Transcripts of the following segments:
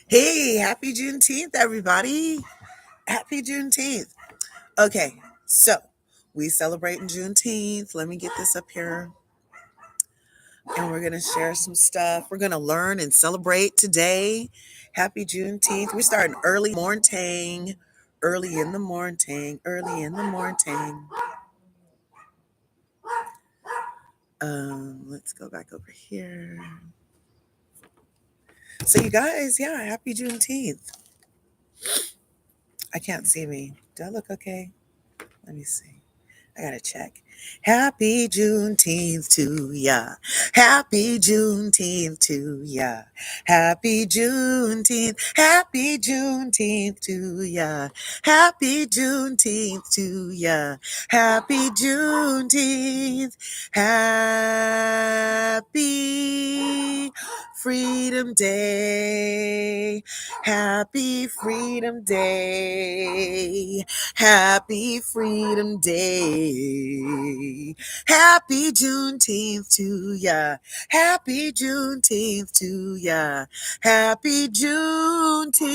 Hey, happy Juneteenth, everybody. Happy Juneteenth. Okay, so we celebrating Juneteenth. Let me get this up here. And we're going to share some stuff. We're going to learn and celebrate today. Happy Juneteenth. We're starting early morning. Early in the morning. Early in the morning. Let's go back over here. So, you guys, yeah, happy Juneteenth. I can't see me. Do I look okay? Let me see. I gotta check. Happy Juneteenth to ya. Happy Juneteenth to ya. Happy Juneteenth. Happy Juneteenth to ya. Happy Juneteenth to ya. Happy Juneteenth. Happy Freedom Day. Happy Freedom Day. Happy Freedom Day. Happy Juneteenth to ya. Happy Juneteenth to ya. Happy Juneteenth.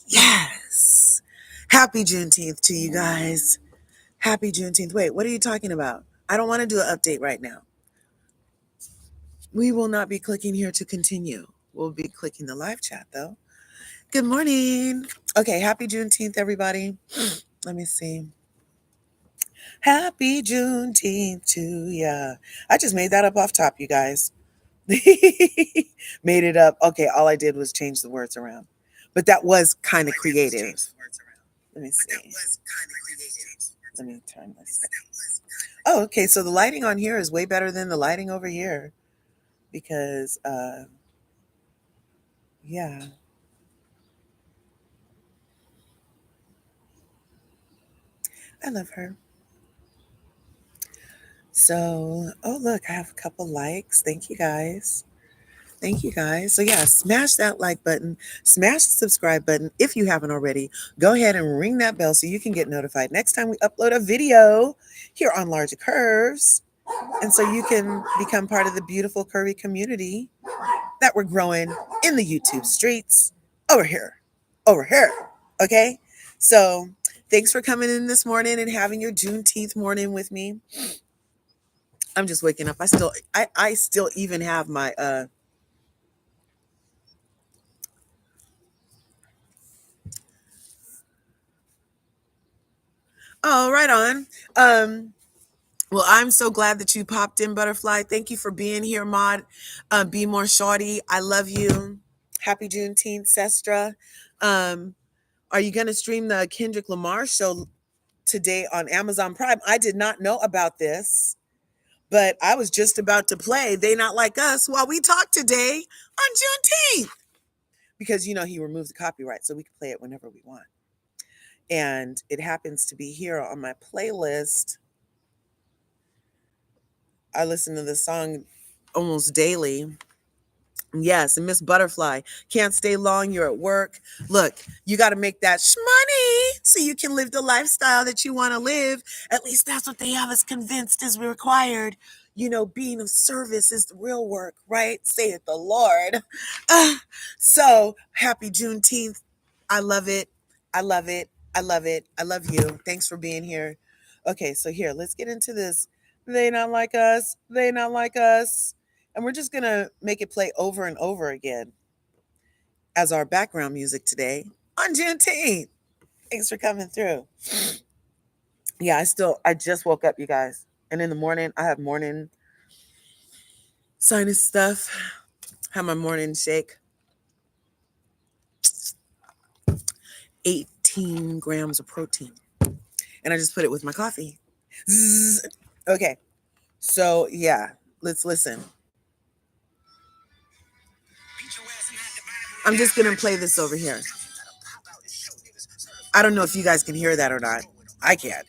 Yes. Happy Juneteenth to you guys. Happy Juneteenth. Wait, what are you talking about? I don't want to do an update right now. We will not be clicking here to continue. We'll be clicking the live chat though. Good morning. Okay, happy Juneteenth, everybody. Let me see. Happy Juneteenth to ya. I just made that up off top, you guys. Made it up. Okay, all I did was change the words around. But that was kind of creative. Let me see. Let me turn this down. Oh, okay. So the lighting on here is way better than the lighting over here. Because yeah. I love her. So, oh, look, I have a couple likes. Thank you guys. Thank you guys. So, yeah, smash that like button, smash the subscribe button if you haven't already. Go ahead and ring that bell so you can get notified next time we upload a video here on LRGA Curves. And so you can become part of the beautiful curvy community that we're growing in the YouTube streets over here. Okay. So, thanks for coming in this morning and having your Juneteenth morning with me. I'm just waking up. I still even have my oh, right on. Well, I'm so glad that you popped in, Butterfly. Thank you for being here, Maud. Be more shorty. I love you. Happy Juneteenth, Sestra. Are you gonna stream the Kendrick Lamar show today on Amazon Prime? I did not know about this, but I was just about to play They Not Like Us while we talk today on Juneteenth. Because he removed the copyright, so we can play it whenever we want. And it happens to be here on my playlist. I listen to this song almost daily. Yes, and Miss Butterfly, can't stay long, you're at work. Look, you got to make that money so you can live the lifestyle that you want to live. At least that's what they have us convinced is required. Being of service is the real work, right? Saith the Lord. So happy Juneteenth. I love it. I love it. I love it. I love you. Thanks for being here. Okay, so here, let's get into this. They not like us. They not like us. And we're just going to make it play over and over again as our background music today on Juneteenth. Thanks for coming through. Yeah, I just woke up, you guys. And in the morning, I have morning sinus stuff. Have my morning shake. 18 grams of protein. And I just put it with my coffee. Zzz. Okay. So, yeah, let's listen. I'm just going to play this over here. I don't know if you guys can hear that or not. I can.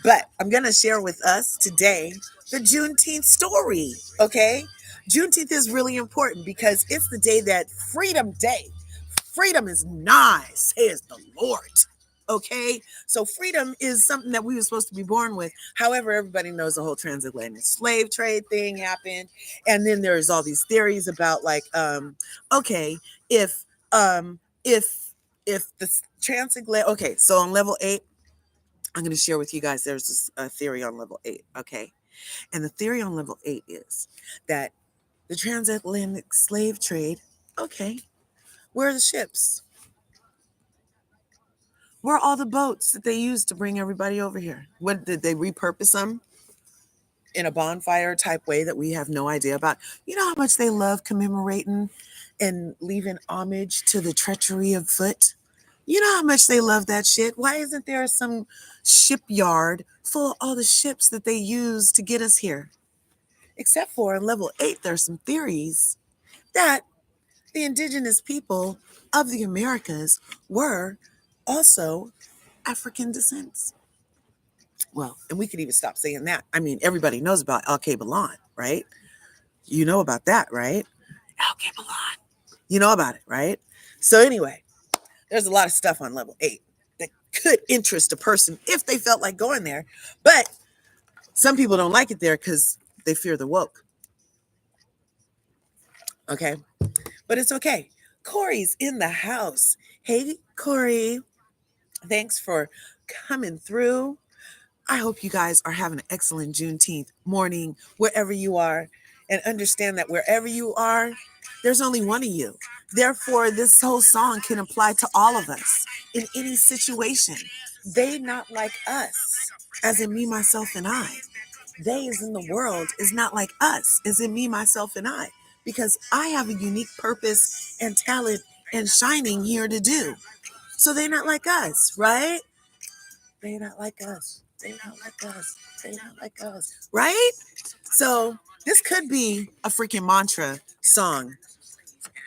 But I'm going to share with us today the Juneteenth story, okay? Juneteenth is really important because it's the day that Freedom Day. Freedom is nigh, says the Lord. Okay, so freedom is something that we were supposed to be born with. However, everybody knows the whole transatlantic slave trade thing happened, and then there's all these theories about like, okay, if um, if if the transatlantic, okay, so on level 8, I'm going to share with you guys. There's this theory on level 8, okay, and the theory on level 8 is that the transatlantic slave trade, okay, where are the ships? Where are all the boats that they used to bring everybody over here? What did they repurpose them in a bonfire type way that we have no idea about? You know how much they love commemorating and leaving homage to the treachery of foot? You know how much they love that shit? Why isn't there some shipyard full of all the ships that they use to get us here? Except for in level 8, there's some theories that the indigenous people of the Americas were also African descent. Well, and we could even stop saying that. I mean, everybody knows about Al-Qaeda, right? You know about that, right? Al-Qaeda. You know about it, right? So anyway, there's a lot of stuff on level 8 that could interest a person if they felt like going there. But some people don't like it there because they fear the woke. Okay. But it's okay. Corey's in the house. Hey, Corey. Thanks for coming through. I hope you guys are having an excellent Juneteenth morning, wherever you are, and understand that wherever you are, there's only one of you. Therefore, this whole song can apply to all of us in any situation. They not like us, as in me, myself, and I. They is in the world is not like us, as in me, myself, and I. Because I have a unique purpose and talent and shining here to do. So they're not like us, right? They not like us. They not like us. They not like us. Right? So this could be a freaking mantra song.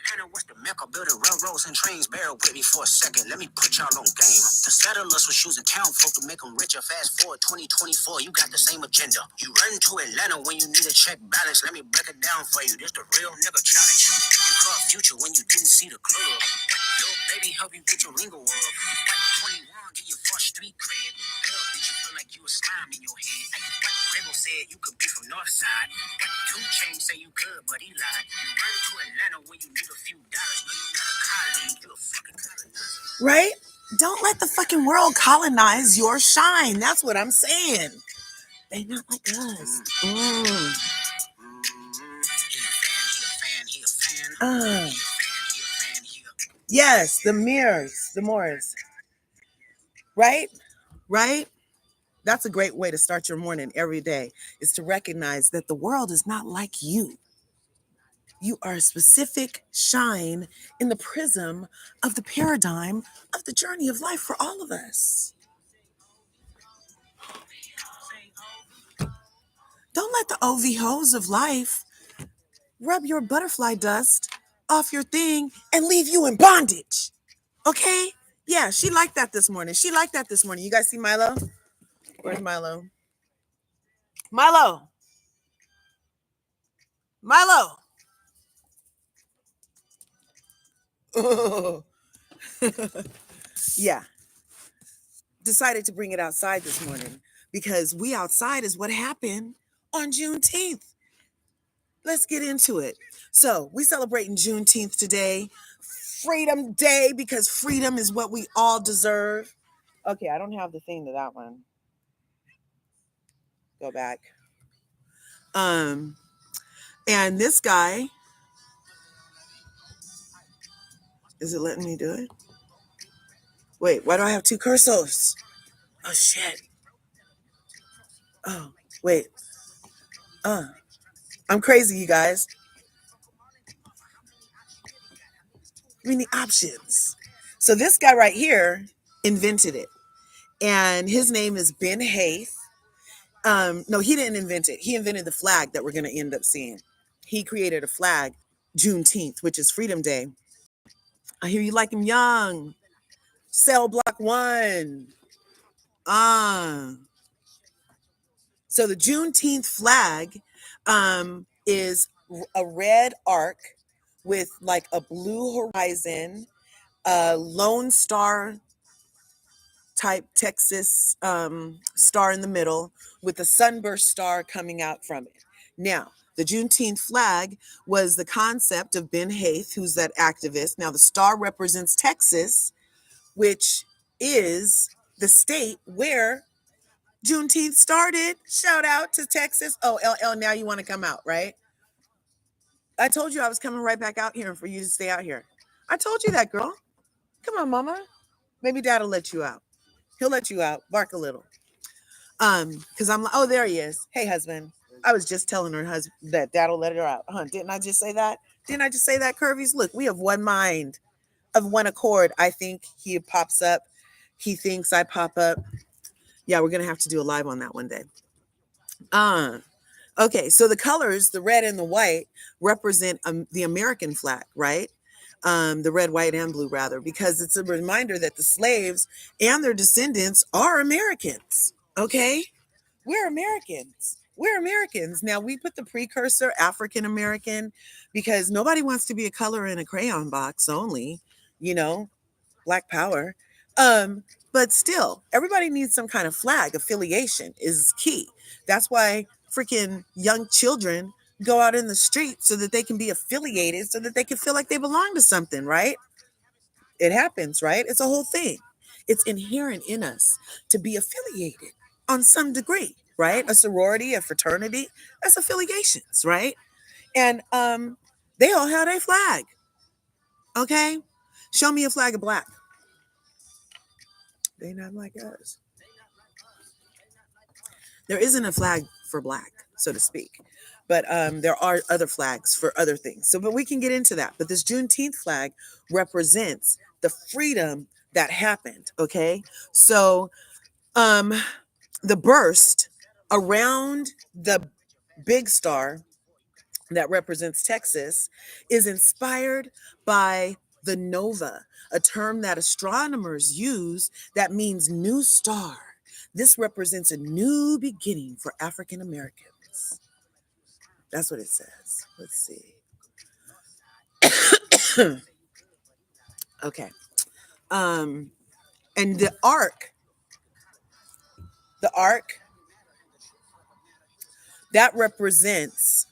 Atlanta was the Mecca, building railroads and trains. Bear with me for a second, let me put y'all on game. The settlers was choosing town folk to make them richer. Fast forward 2024, you got the same agenda. You run to Atlanta when you need a check balance. Let me break it down for you. This the real nigga challenge. You caught future when you didn't see the club. Little baby help you get your lingo up. 21 give you first street cred. Girl, did you feel like you was slime in your head? Rainbow said you could be from North Side. 2 Chainz say you good, but he lied. You run to Atlanta when you need a few dollars. No, you not a colleague, you a fucking colonizer. Right? Don't let the fucking world colonize your shine. That's what I'm saying. They not like us. Yes, the mirrors, the Moors. Right? Right? That's a great way to start your morning every day, is to recognize that the world is not like you. You are a specific shine in the prism of the paradigm of the journey of life for all of us. Don't let the OVHOs of life rub your butterfly dust off your thing and leave you in bondage. Okay? Yeah, she liked that this morning. She liked that this morning. You guys see Milo? Where's Milo? Milo! Milo! Oh. Yeah. Decided to bring it outside this morning because we outside is what happened on Juneteenth. Let's get into it. So we celebrating Juneteenth today, Freedom Day, because freedom is what we all deserve. Okay, I don't have the thing to that one. Go back. And this guy, is it letting me do it? Wait, why do I have 2 cursors? Oh shit. Oh, wait. I'm crazy, you guys. I mean the options. So this guy right here invented it. And his name is Ben Haith. No, he didn't invent it. He invented the flag that we're going to end up seeing. He created a flag, Juneteenth, which is Freedom Day. I hear you like him young. Cell Block 1. So the Juneteenth flag is a red arc with like a blue horizon, a Lone Star type Texas star in the middle with a sunburst star coming out from it. Now, the Juneteenth flag was the concept of Ben Haith, who's that activist. Now, the star represents Texas, which is the state where Juneteenth started. Shout out to Texas. Oh, LL, now you want to come out, right? I told you I was coming right back out here for you to stay out here. I told you that, girl. Come on, mama. Maybe dad'll let you out. He'll let you out. Bark a little. Because I'm like, oh, there he is. Hey, husband. I was just telling her husband that dad'll let her out. Didn't I just say that? Didn't I just say that, Curvies? Look, we have one mind of one accord. I think he pops up. He thinks I pop up. Yeah, we're going to have to do a live on that one day. Okay, so the colors, the red and the white, represent the American flag, right? The red, white, and blue, rather, because it's a reminder that the slaves and their descendants are Americans, okay? We're Americans. We're Americans. Now, we put the precursor African American because nobody wants to be a color in a crayon box only, you know, Black Power. But still, everybody needs some kind of flag. Affiliation is key. That's why freaking young children go out in the street so that they can be affiliated, so that they can feel like they belong to something, right? It happens, right? It's a whole thing. It's inherent in us to be affiliated on some degree, right? A sorority, a fraternity, that's affiliations, right? And they all had a flag. Okay? Show me a flag of black. They not like us. There isn't a flag for black, so to speak. But there are other flags for other things. So, but we can get into that. But this Juneteenth flag represents the freedom that happened. Okay. So the burst around the big star that represents Texas is inspired by the nova, a term that astronomers use that means new star. This represents a new beginning for African Americans. That's what it says. Let's see. Okay. And the arc that represents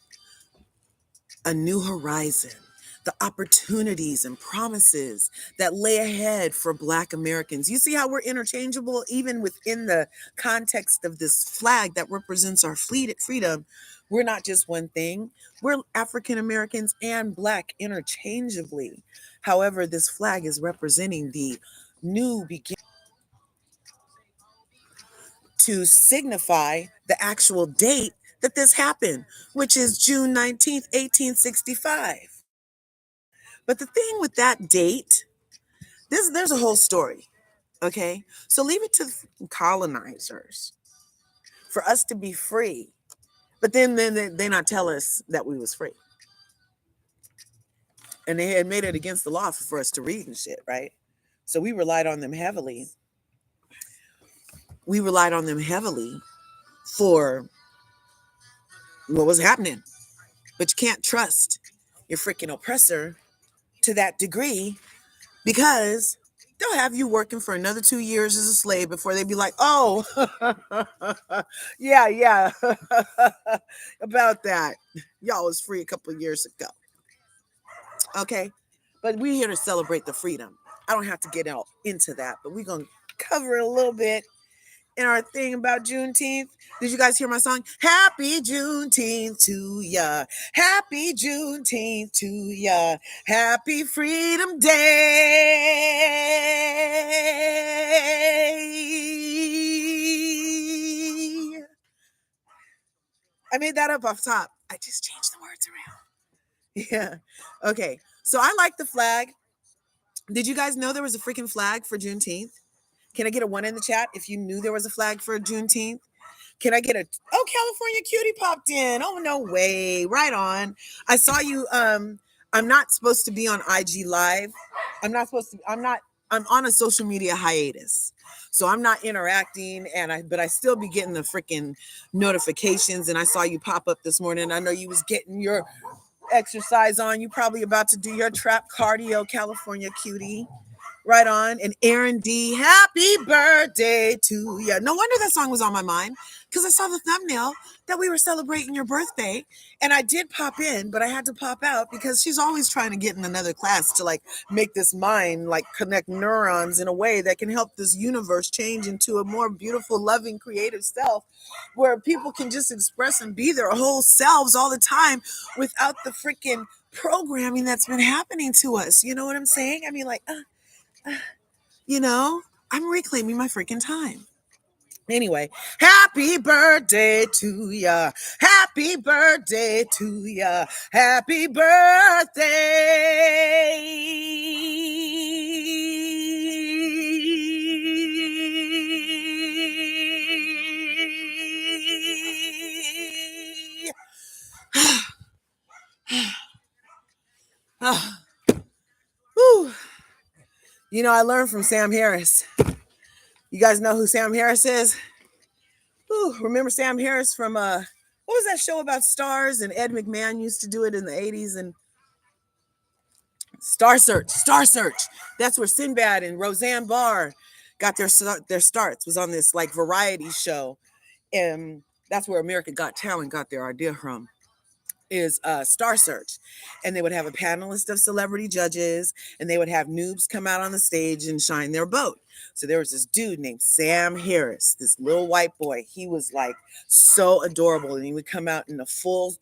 a new horizon, the opportunities and promises that lay ahead for Black Americans. You see how we're interchangeable even within the context of this flag that represents our freedom. We're not just one thing. We're African Americans and Black interchangeably. However, this flag is representing the new beginning to signify the actual date that this happened, which is June 19th, 1865. But the thing with that date, there's a whole story. Okay. So leave it to the colonizers for us to be free. But then they not tell us that we was free. And they had made it against the law for us to read and shit, right? So we relied on them heavily. We relied on them heavily for what was happening. But you can't trust your freaking oppressor to that degree because they'll have you working for another 2 years as a slave before they be like, oh, yeah, about that. Y'all was free a couple of years ago. Okay. But we're here to celebrate the freedom. I don't have to get out into that, but we're going to cover it a little bit in our thing about Juneteenth. Did you guys hear my song? Happy Juneteenth to ya. Happy Juneteenth to ya. Happy Freedom Day. I made that up off top. I just changed the words around. Yeah. Okay. So I like the flag. Did you guys know there was a freaking flag for Juneteenth? Can I get a 1 in the chat if you knew there was a flag for Juneteenth? Can I get California cutie popped in. Oh, no way. Right on. I saw you. I'm not supposed to be on IG Live. I'm on a social media hiatus. So I'm not interacting but I still be getting the freaking notifications. And I saw you pop up this morning. I know you was getting your exercise on. You probably about to do your trap cardio, California cutie. Right on. And Aaron D, happy birthday to you. No wonder that song was on my mind because I saw the thumbnail that we were celebrating your birthday. And I did pop in, but I had to pop out because she's always trying to get in another class to like make this mind like connect neurons in a way that can help this universe change into a more beautiful, loving, creative self where people can just express and be their whole selves all the time without the freaking programming that's been happening to us. You know what I'm saying? I mean, like, you know, I'm reclaiming my freaking time. Anyway, happy birthday to ya. Happy birthday to ya. Happy birthday. Whew. You know, I learned from Sam Harris. You guys know who Sam Harris is? Ooh, remember Sam Harris from what was that show about stars? And Ed McMahon used to do it in the 80s. And Star Search. That's where Sinbad and Roseanne Barr got their starts. Was on this like variety show, and that's where American Got Talent got their idea from. Is Star Search, and they would have a panelist of celebrity judges, and they would have noobs come out on the stage and shine their boat. So there was this dude named Sam Harris, this little white boy. He was like so adorable, and he would come out in a full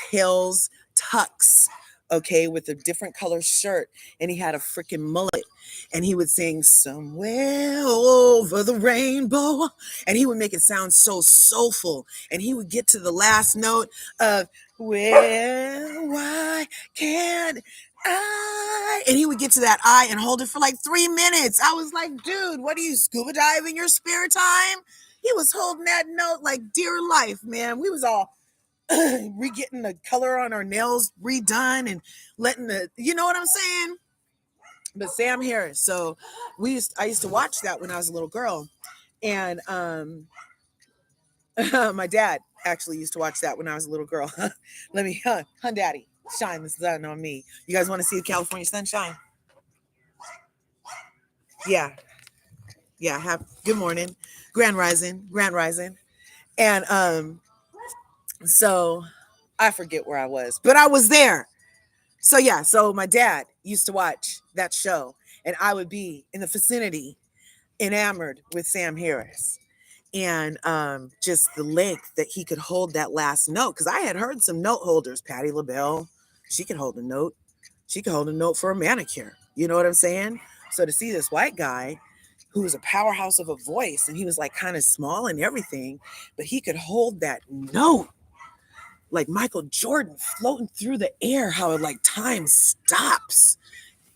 tails tux, okay, with a different color shirt, and he had a freaking mullet, and he would sing "Somewhere Over the Rainbow," and he would make it sound so soulful, and he would get to the last note of "Well, why can't I?" And he would get to that I and hold it for like 3 minutes. I was like, dude, what do you scuba dive in your spare time? He was holding that note like dear life, man. We was all getting the color on our nails redone and letting you know what I'm saying? But Sam Harris. So I used to watch that when I was a little girl. And my dad actually used to watch that when I was a little girl. Let me, hun daddy, shine the sun on me. You guys want to see the California sunshine? Yeah. Yeah. Good morning. Grand rising. And so I forget where I was, but I was there. So yeah, so my dad used to watch that show, and I would be in the vicinity, enamored with Sam Harris, and just the length that he could hold that last note. Because I had heard some note holders, Patti LaBelle, she could hold a note. She could hold a note for a manicure. You know what I'm saying? So to see this white guy who was a powerhouse of a voice, and he was like kind of small and everything, but he could hold that note like Michael Jordan floating through the air, how it like time stops.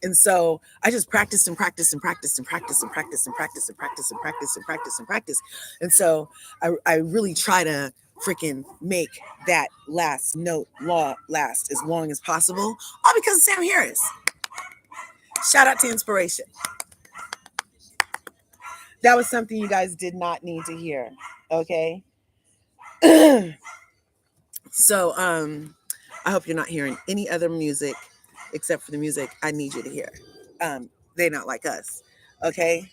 And so I just practiced and practiced and practiced and practiced and practiced and practiced and practiced and practiced and practiced and practiced. And so I really try to freaking make that last note last as long as possible, all because of Sam Harris. Shout out to inspiration. That was something you guys did not need to hear. Okay. So I hope you're not hearing any other music except for the music I need you to hear. They not like us. Okay.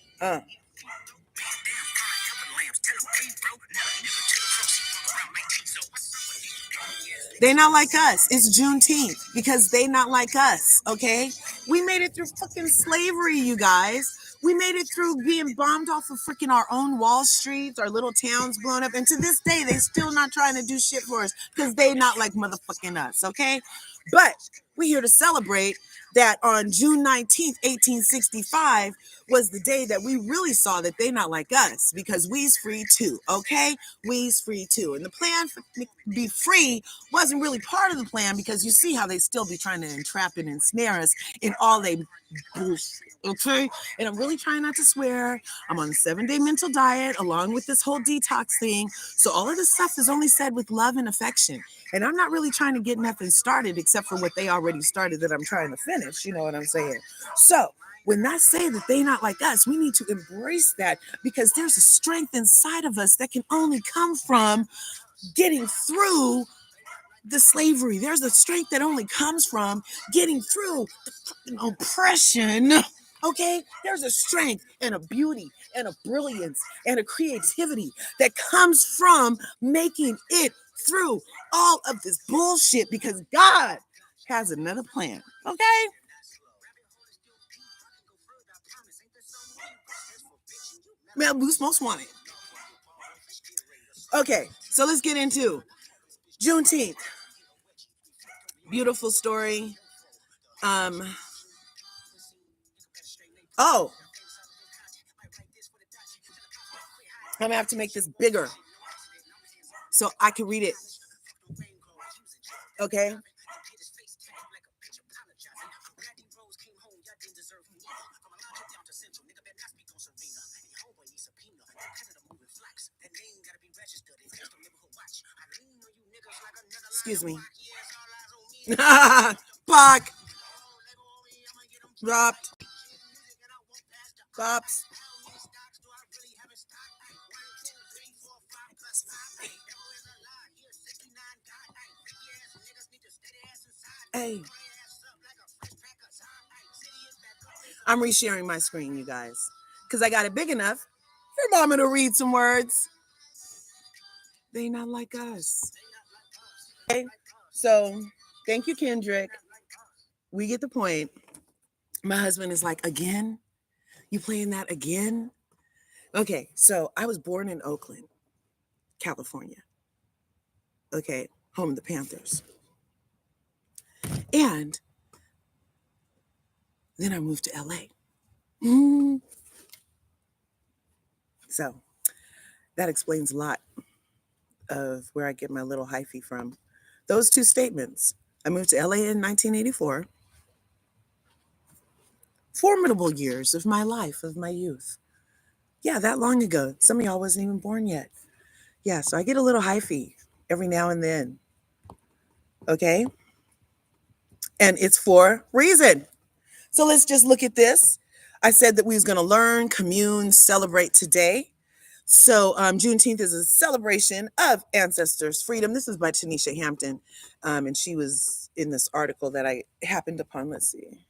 They not like us. It's Juneteenth because they not like us. Okay. We made it through fucking slavery, you guys. We made it through being bombed off of freaking our own Wall Streets, our little towns blown up. And to this day, they still not trying to do shit for us because they not like motherfucking us. Okay. But we're here to celebrate that on June 19th, 1865 was the day that we really saw that they not like us because we's free too. Okay. We's free too. And the plan for be free wasn't really part of the plan because you see how they still be trying to entrap and ensnare us in all they bullshit. Okay. And I'm really trying not to swear. I'm on a 7-day mental diet along with this whole detox thing. So all of this stuff is only said with love and affection. And I'm not really trying to get nothing started except for what they already started that I'm trying to finish. You know what I'm saying? So when I say that they not like us, we need to embrace that because there's a strength inside of us that can only come from getting through the slavery. There's a strength that only comes from getting through the fucking oppression Okay, there's a strength and a beauty and a brilliance and a creativity that comes from making it through all of this bullshit because God has another plan. Okay? Man, Boost most wanted. Okay, so let's get into Juneteenth. Beautiful story. Oh, I'm gonna have to make this bigger so I can read it. Okay. Excuse me. Pock. Dropped. Pops. Hey. I'm resharing my screen, you guys, because I got it big enough for mama to read some words. They not like us. Okay. So thank you, Kendrick. We get the point. My husband is like, again? You playing that again? Okay, so I was born in Oakland, California. Okay, home of the Panthers. And then I moved to LA. So that explains a lot of where I get my little hyphy from. Those two statements. I moved to LA in 1984. Formidable years of my life, of my youth. Yeah, that long ago. Some of y'all wasn't even born yet. Yeah, so I get a little hyphy every now and then. Okay? And it's for reason. So let's just look at this. I said that we was going to learn, commune, celebrate today. So Juneteenth is a celebration of ancestors' freedom. This is by Tanisha Hampton. And she was in this article that I happened upon. Let's see.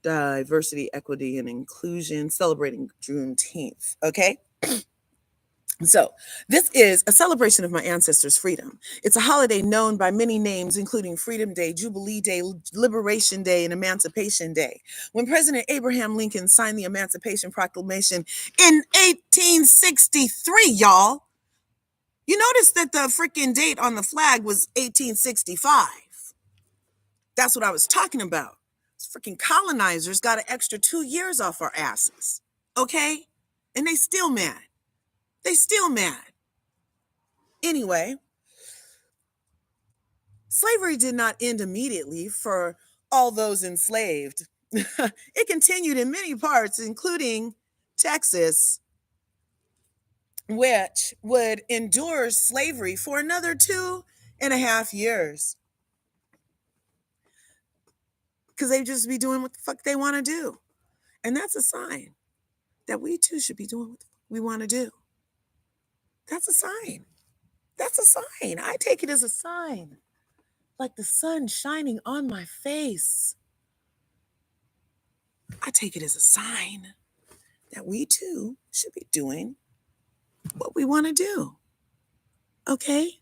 Diversity, equity, and inclusion, celebrating Juneteenth. Okay. So, this is a celebration of my ancestors' freedom. It's a holiday known by many names, including Freedom Day, Jubilee Day, Liberation Day, and Emancipation Day. When President Abraham Lincoln signed the Emancipation Proclamation in 1863, y'all, you notice that the freaking date on the flag was 1865. That's what I was talking about. These freaking colonizers got an extra 2 years off our asses. Okay? And they still mad. They still mad. Anyway, slavery did not end immediately for all those enslaved. It continued in many parts, including Texas, which would endure slavery for another 2.5 years. Because they just be doing what the fuck they want to do. And that's a sign that we too should be doing what we want to do. That's a sign. That's a sign. I take it as a sign. Like the sun shining on my face. I take it as a sign that we too should be doing what we want to do. Okay?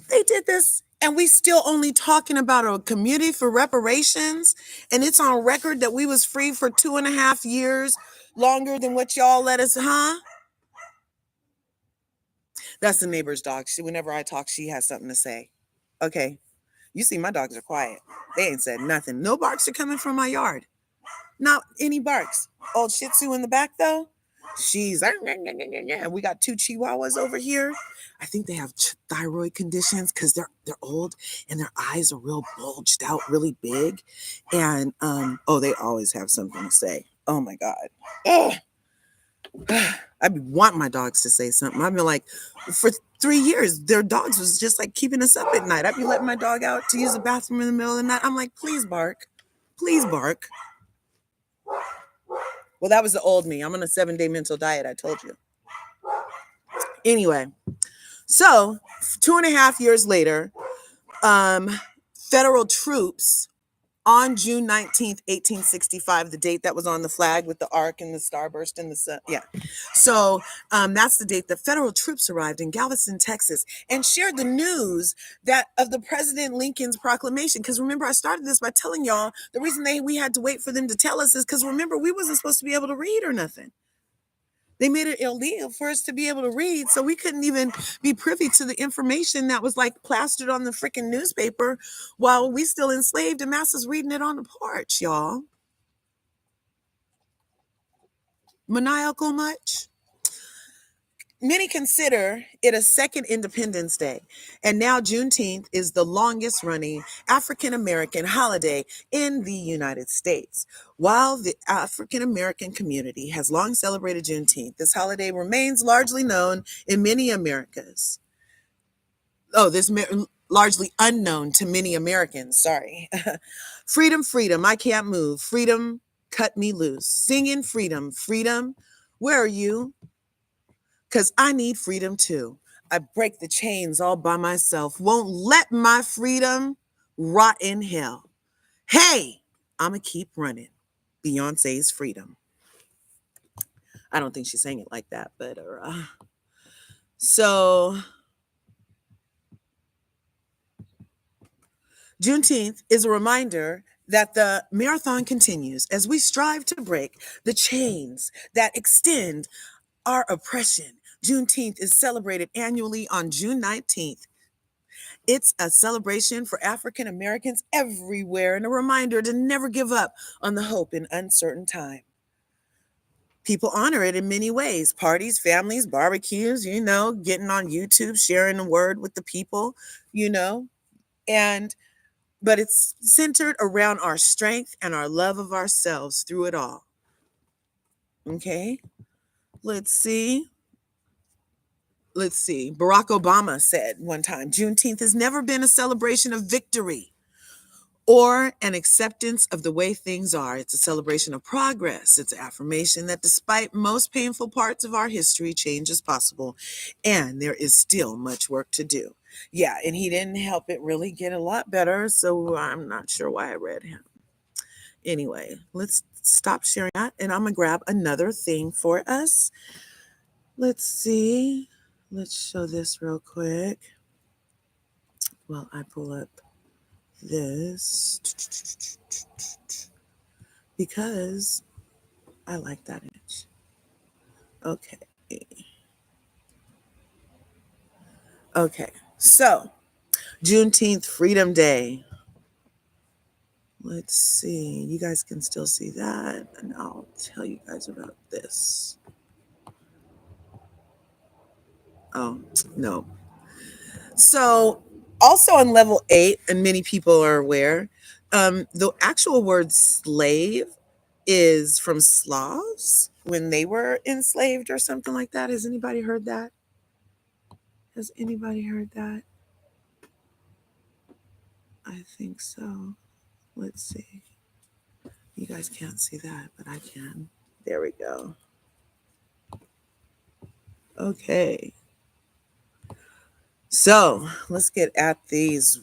They did this, and we still only talking about a community for reparations, and it's on record that we was free for 2.5 years longer than what y'all let us, huh? That's the neighbor's dog. Whenever I talk, she has something to say. Okay. You see, my dogs are quiet. They ain't said nothing. No barks are coming from my yard. Not any barks. Old Shih Tzu in the back, though. She's we got 2 Chihuahuas over here. I think they have thyroid conditions because they're old and their eyes are real bulged out, really big. And they always have something to say. Oh my God. Ugh. I want my dogs to say something. I've been like, for 3 years, their dogs was just like keeping us up at night. I'd be letting my dog out to use the bathroom in the middle of the night. I'm like, please bark. Please bark. Well, that was the old me. I'm on a 7-day mental diet, I told you. Anyway, so 2.5 years later, federal troops on June 19th, 1865, the date that was on the flag with the ark and the starburst and the sun. Yeah. So that's the date that federal troops arrived in Galveston, Texas, and shared the news that of the President Lincoln's proclamation. Because remember, I started this by telling y'all the reason we had to wait for them to tell us is because remember, we wasn't supposed to be able to read or nothing. They made it illegal for us to be able to read, so we couldn't even be privy to the information that was like plastered on the freaking newspaper while we still enslaved and masses reading it on the porch, y'all. Maniacal much? Many consider it a second Independence Day, and now Juneteenth is the longest running African American holiday in the United States. While the African American community has long celebrated Juneteenth, this holiday remains largely known in many Americas. Largely unknown to many Americans, sorry. Freedom, freedom, I can't move. Freedom, cut me loose. Singing freedom, freedom, where are you? Because I need freedom too. I break the chains all by myself. Won't let my freedom rot in hell. Hey, I'm going to keep running. Beyonce's Freedom. I don't think she sang it like that, but so Juneteenth is a reminder that the marathon continues as we strive to break the chains that extend our oppression. Juneteenth is celebrated annually on June 19th. It's a celebration for African Americans everywhere and a reminder to never give up on the hope in uncertain time. People honor it in many ways: parties, families, barbecues, getting on YouTube, sharing the word with the people, and but it's centered around our strength and our love of ourselves through it all. Okay, let's see. Barack Obama said one time, Juneteenth has never been a celebration of victory or an acceptance of the way things are. It's a celebration of progress. It's an affirmation that despite most painful parts of our history, change is possible, and there is still much work to do. Yeah, and he didn't help it really get a lot better, so I'm not sure why I read him. Anyway, let's stop sharing that, and I'm going to grab another thing for us. Let's see. Let's show this real quick while I pull up this, because I like that image. Okay. Okay. So, Juneteenth, Freedom Day. Let's see. You guys can still see that, and I'll tell you guys about this. Oh, no. So, also on level 8, and many people are aware, the actual word slave is from Slavs when they were enslaved or something like that. Has anybody heard that? Has anybody heard that? I think so. Let's see. You guys can't see that, but I can. There we go. Okay. So let's get at these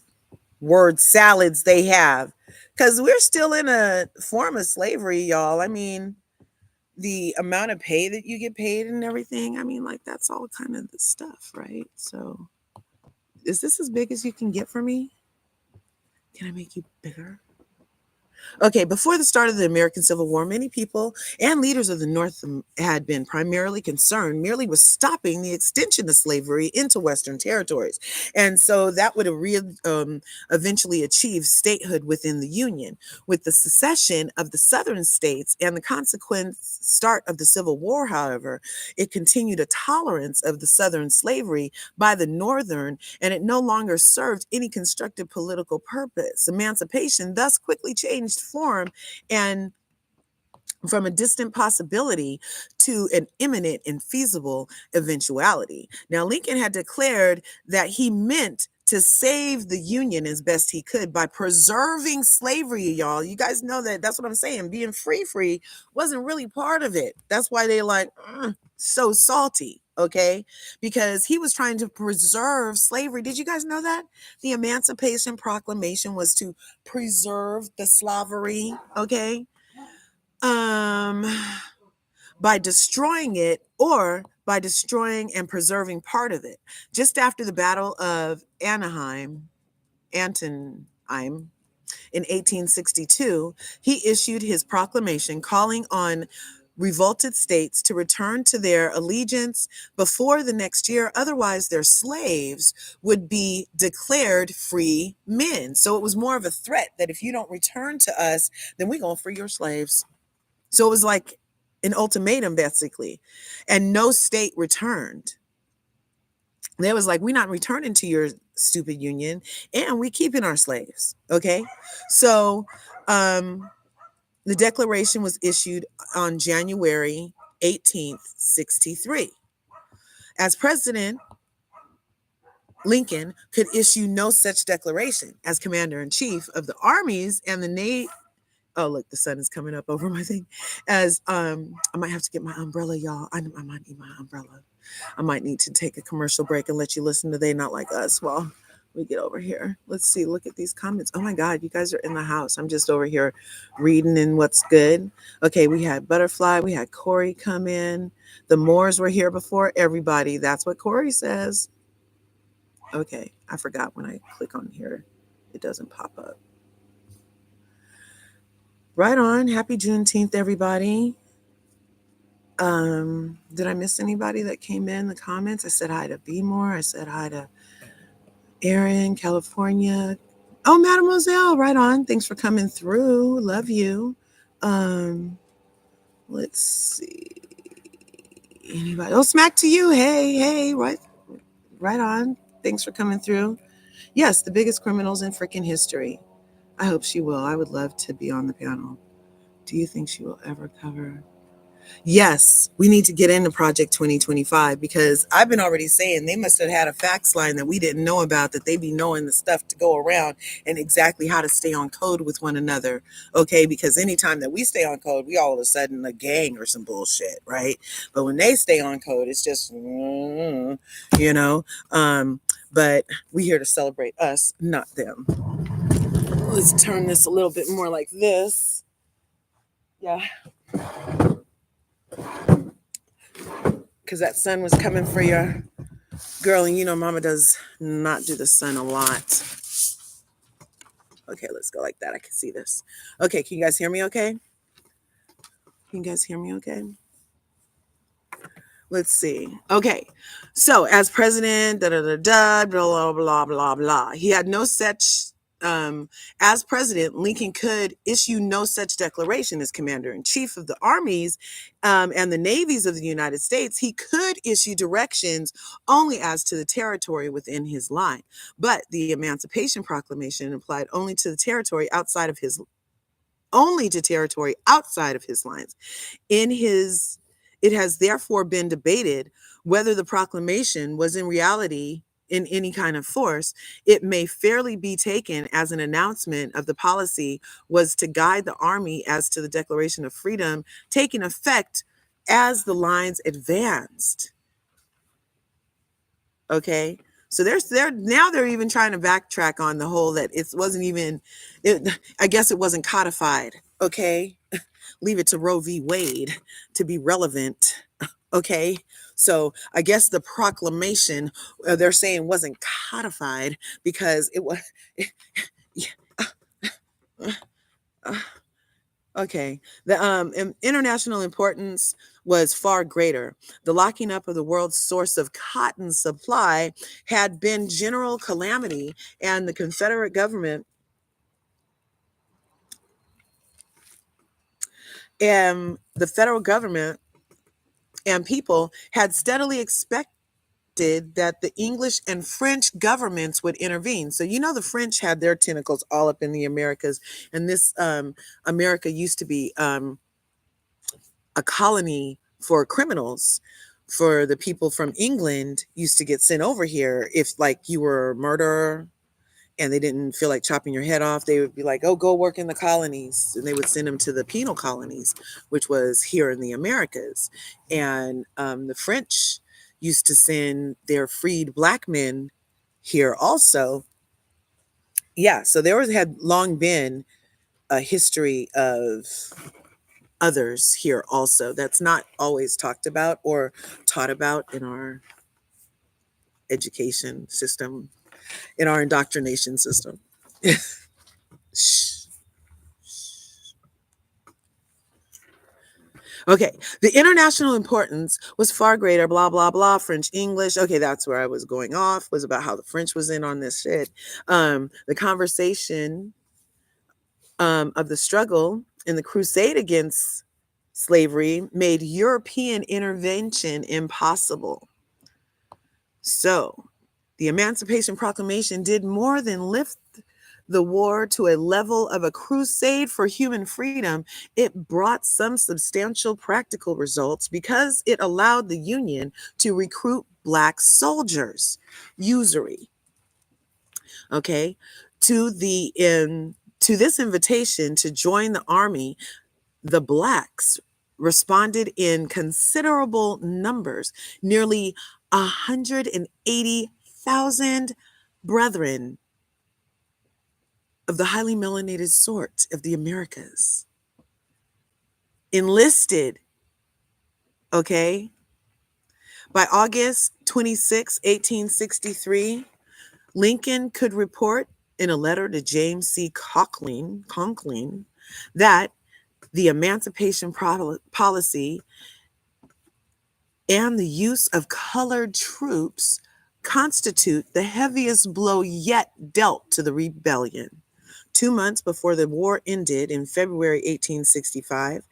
word salads they have, because we're still in a form of slavery, y'all. I mean, the amount of pay that you get paid and everything, I mean, like, that's all kind of the stuff, right? So is this as big as you can get for me? Can I make you bigger? Okay, before the start of the American Civil War, many people and leaders of the North had been primarily concerned merely with stopping the extension of slavery into Western territories. And so that would eventually achieve statehood within the Union. With the secession of the Southern states and the consequent start of the Civil War, however, it continued a tolerance of the Southern slavery by the Northern, and it no longer served any constructive political purpose. Emancipation thus quickly changed form and from a distant possibility to an imminent and feasible eventuality. Now, Lincoln had declared that he meant to save the Union as best he could by preserving slavery, y'all. You guys know that. That's what I'm saying. Being free wasn't really part of it. That's why they're like, so salty. okay? Because he was trying to preserve slavery. Did you guys know that? The Emancipation Proclamation was to preserve the slavery, okay? Um, by destroying it or by destroying and preserving part of it. Just after the Battle of Antonheim, in 1862, he issued his proclamation calling on revolted states to return to their allegiance before the next year. Otherwise, their slaves would be declared free men. So it was more of a threat that if you don't return to us, then we're going to free your slaves. So it was like an ultimatum, basically. And no state returned. They was like, we're not returning to your stupid union, and we keeping our slaves. Okay. So the declaration was issued on January 18th, 63. As president, Lincoln could issue no such declaration as commander in chief of the armies and the Navy. Oh, look, the sun is coming up over my thing. As I might have to get my umbrella, y'all. I might need my umbrella. I might need to take a commercial break and let you listen to They Not Like Us while we get over here. Let's see. Look at these comments. Oh my God, you guys are in the house. I'm just over here reading in what's good. Okay, we had Butterfly. We had Corey come in. The Moors were here before everybody. That's what Corey says. Okay, I forgot when I click on here, it doesn't pop up. Right on. Happy Juneteenth, everybody. Did I miss anybody that came in the comments? I said hi to B More. I said hi to Aaron, California. Oh, Mademoiselle, right on. Thanks for coming through. Love you. Let's see. Anybody? Oh, smack to you. Hey, right on. Thanks for coming through. Yes, the biggest criminals in freaking history. I hope she will. I would love to be on the panel. Do you think she will ever cover? Yes, we need to get into Project 2025 because I've been already saying they must have had a fax line that we didn't know about, that they be knowing the stuff to go around and exactly how to stay on code with one another. Okay, because anytime that we stay on code, we all of a sudden a gang or some bullshit, right? But when they stay on code, it's just, you know, but we here to celebrate us, not them. Let's turn this a little bit more like this. Yeah. Because that sun was coming for your girl, and you know mama does not do the sun a lot. Okay, let's go like that. I can see this. Okay, can you guys hear me okay? Can you guys hear me okay? Let's see. Okay, so as president, blah, blah, blah, blah, blah. He had no such, as president, Lincoln could issue no such declaration as commander in chief of the armies and the navies of the United States. He could issue directions only as to the territory within his line. But the Emancipation Proclamation applied only to territory outside of his lines. It has therefore been debated whether the proclamation was in reality in any kind of force. It may fairly be taken as an announcement of the policy was to guide the army as to the Declaration of Freedom taking effect as the lines advanced. Okay. So they're even trying to backtrack on the whole that it wasn't even, I guess it wasn't codified. Okay. Leave it to Roe v. Wade to be relevant. Okay. So I guess the proclamation they're saying wasn't codified because it was. Okay. The international importance was far greater. The locking up of the world's source of cotton supply had been general calamity, and the Confederate government and the federal government and people had steadily expected that the English and French governments would intervene. So, you know, the French had their tentacles all up in the Americas, and this America used to be a colony for criminals. For the people from England used to get sent over here if, like, you were a murderer and they didn't feel like chopping your head off, they would be like, oh, go work in the colonies. And they would send them to the penal colonies, which was here in the Americas. And the French used to send their freed Black men here also. Yeah, so had long been a history of others here also that's not always talked about or taught about in our education system, in our indoctrination system. Shh. Okay, the international importance was far greater, blah, blah, blah, French, English. Okay, that's where I was going off, was about how the French was in on this shit. The conversation of the struggle in the crusade against slavery made European intervention impossible. So, the Emancipation Proclamation did more than lift the war to a level of a crusade for human freedom. It brought some substantial practical results because it allowed the Union to recruit Black soldiers, usury, okay, to this invitation to join the army. The Blacks responded in considerable numbers, nearly 180,000 brethren of the highly melanated sort of the Americas enlisted, okay? By August 26, 1863, Lincoln could report in a letter to James C. Conkling that the emancipation policy and the use of colored troops constitute the heaviest blow yet dealt to the rebellion. 2 months before the war ended in February 1865,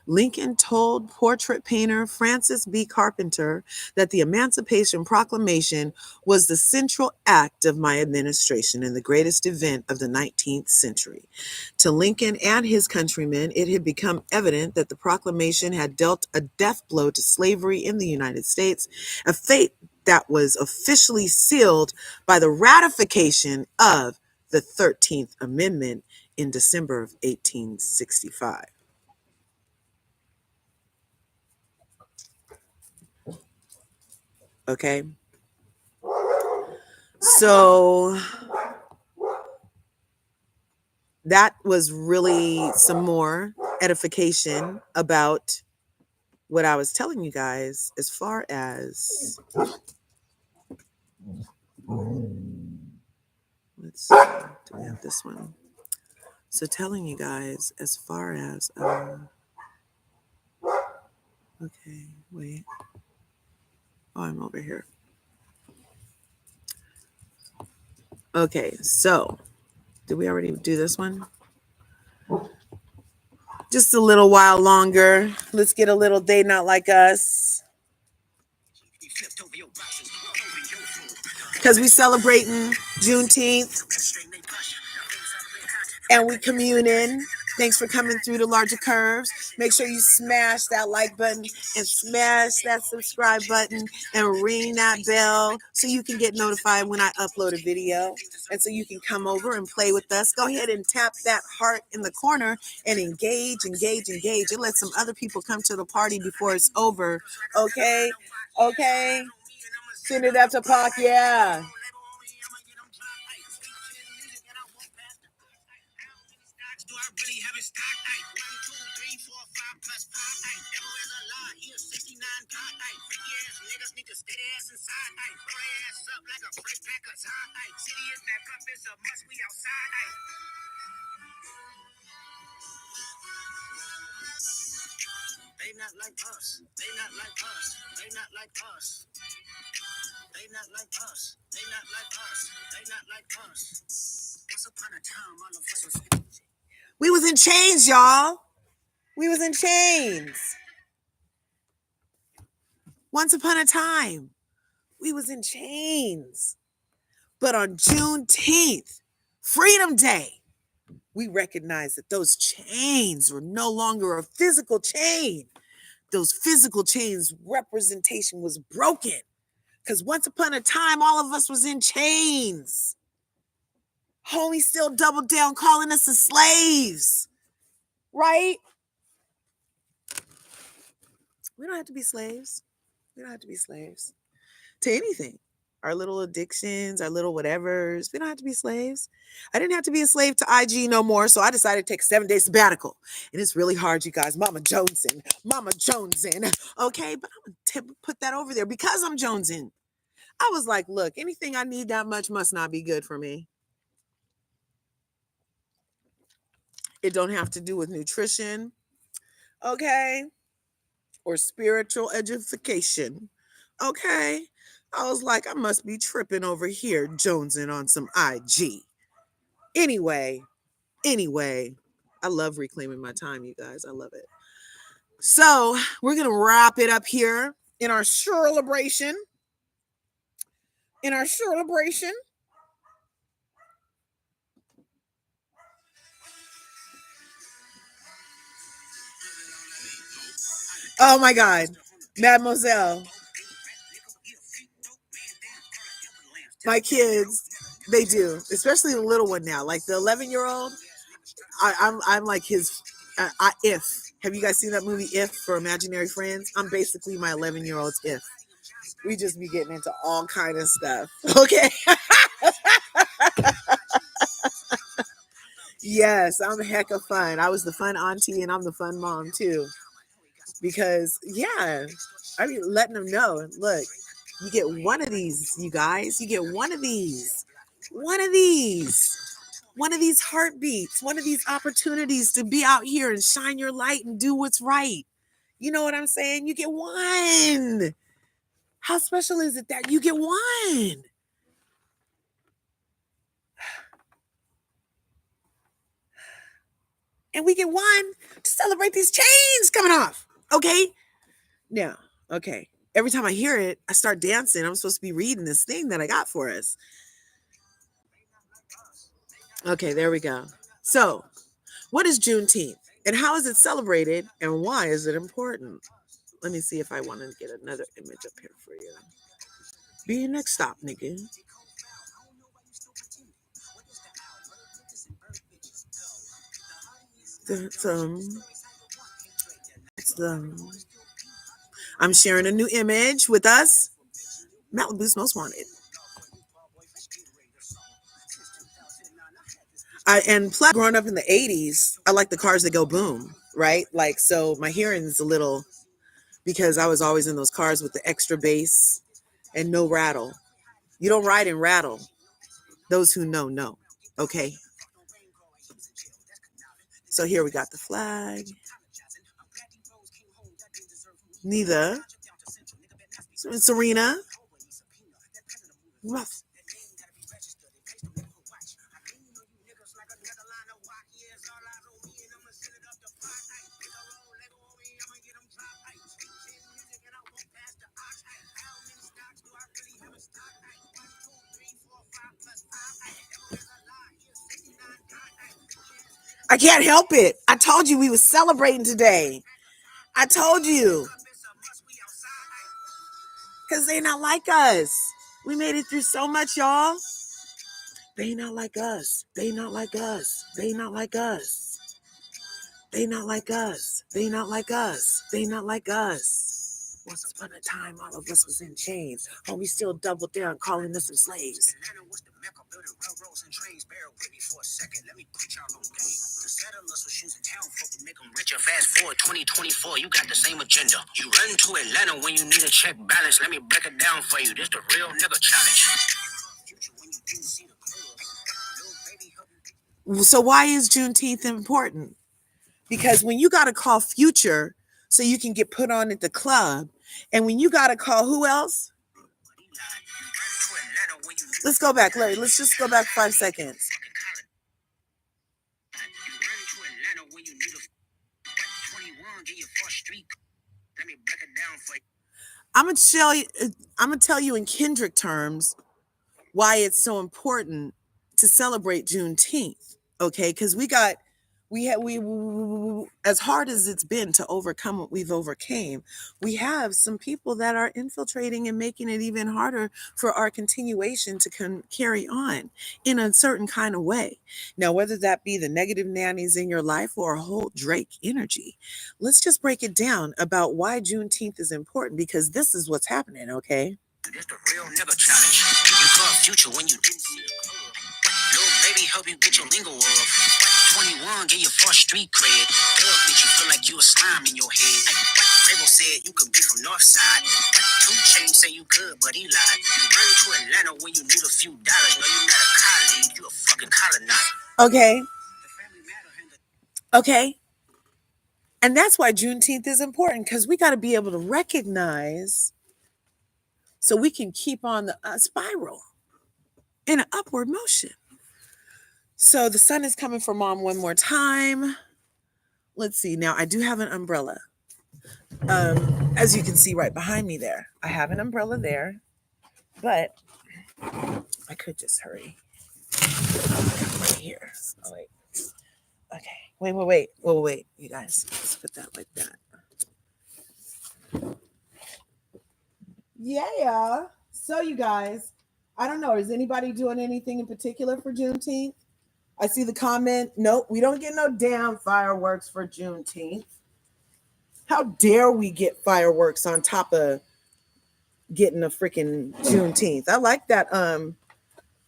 Lincoln told portrait painter Francis B. Carpenter that the Emancipation Proclamation was the central act of my administration and the greatest event of the 19th century. To Lincoln and his countrymen, it had become evident that the proclamation had dealt a death blow to slavery in the United States, a fate that was officially sealed by the ratification of the 13th Amendment in December of 1865. Okay. So that was really some more edification about what I was telling you guys as far as, let's see, do we have this one? So telling you guys as far as, okay, wait. Oh, I'm over here. Okay, so did we already do this one? Just a little while longer. Let's get a little They Not Like Us. Because we celebrating Juneteenth and we communing. Thanks for coming through the LRGA Curves. Make sure you smash that like button and smash that subscribe button and ring that bell so you can get notified when I upload a video. And so you can come over and play with us. Go ahead and tap that heart in the corner and engage. And let some other people come to the party before it's over. Okay? Okay? Send it up to Pac, yeah. Do I really have it stocked? 1, 2, 3, 4, 5 plus 5. Devil is a lie. He is 69 God. Freaky ass niggas need to stay their ass inside. Roll their ass up like a fresh pack of time. City is back up. It's a must. We outside. They not like us. They not like us. They not like us. They not like us. They not like us. They not like us. Once upon a time, all of us was. We was in chains, y'all. We was in chains. Once upon a time, we was in chains. But on Juneteenth, Freedom Day, we recognized that those chains were no longer a physical chain. Those physical chains representation was broken. Because once upon a time, all of us was in chains. Homie still doubled down calling us the slaves. Right? We don't have to be slaves. We don't have to be slaves. to anything. Our little addictions, our little whatevers. We don't have to be slaves. I didn't have to be a slave to IG no more, so I decided to take a 7-day sabbatical. And it's really hard, you guys. Mama Jonesin. Mama Jonesin. Okay, but I'm going to put that over there because I'm Jonesin. I was like, look, anything I need that much must not be good for me. It don't have to do with nutrition, okay, or spiritual edification, okay. I was like, I must be tripping over here, jonesing on some IG. Anyway, I love reclaiming my time, you guys. I love it. So we're gonna wrap it up here in our celebration. Oh my God, Mademoiselle. My kids, they do, especially the little one now, like the 11-year-old. I'm like his. If have you guys seen that movie If for Imaginary Friends? I'm basically my 11-year-old's If. We just be getting into all kind of stuff. Okay. Yes, I'm hecka fun. I was the fun auntie and I'm the fun mom too. Because yeah, I mean letting them know, look, you get one of these, you guys. You get one of these. One of these. One of these heartbeats, one of these opportunities to be out here and shine your light and do what's right. You know what I'm saying? You get one. How special is it that you get one? And we get one to celebrate these chains coming off. Okay? Now, okay. Every time I hear it, I start dancing. I'm supposed to be reading this thing that I got for us. Okay, there we go. So, what is Juneteenth? And how is it celebrated? And why is it important? Let me see if I want to get another image up here for you. Be your next stop, nigga. I'm sharing a new image with us. Malibu's Most Wanted. And plus, growing up in the 80s, I like the cars that go boom, right? Like, so my hearing's a little, because I was always in those cars with the extra bass and no rattle. You don't ride and rattle. Those who know. Okay. So here we got the flag. Neither. Serena. Rough. I can't help it. I told you we were celebrating today. I told you. Because they not like us. We made it through so much, y'all. They not like us. They not like us. They not like us. They not like us. They not like us. They not like us. Once upon a time, all of us was in chains. Oh, we still doubled down calling us slaves. Fast forward 2024, you got the same agenda. You run to Atlanta when you need a check balance. Let me break it down for you. This the real nigga challenge. So why is Juneteenth important? Because when you got to call Future so you can get put on at the club, and when you got to call who else? Let's go back, Larry. Let's just go back 5 seconds. I'm gonna tell you in Kendrick terms why it's so important to celebrate Juneteenth. Okay, because we as hard as it's been to overcome what we've overcame, we have some people that are infiltrating and making it even harder for our continuation to carry on in a certain kind of way. Now, whether that be the negative nannies in your life or a whole Drake energy, let's just break it down about why Juneteenth is important, because this is what's happening, okay? That's the real nigga challenge. You saw a future when you didn't see it. Little baby help you get your lingo up. 21 get your first street cred. Thug make you feel like you a slime in your head. Rainbow said you could be from North Side. Two Chainz say you good, but he lied. You run to Atlanta when you need a few dollars. No, you're not a colleague, you a fucking colonizer. Okay. Okay. And that's why Juneteenth is important, because we got to be able to recognize so we can keep on the spiral in an upward motion. So the sun is coming for mom one more time. Let's see. Now I do have an umbrella. As you can see right behind me there, I have an umbrella there, but I could just hurry right here. Oh, wait. Okay. Wait. You guys, let's put that like that. Yeah. So you guys, I don't know. Is anybody doing anything in particular for Juneteenth? I see the comment. Nope, we don't get no damn fireworks for Juneteenth. How dare we get fireworks on top of getting a freaking Juneteenth? I like that.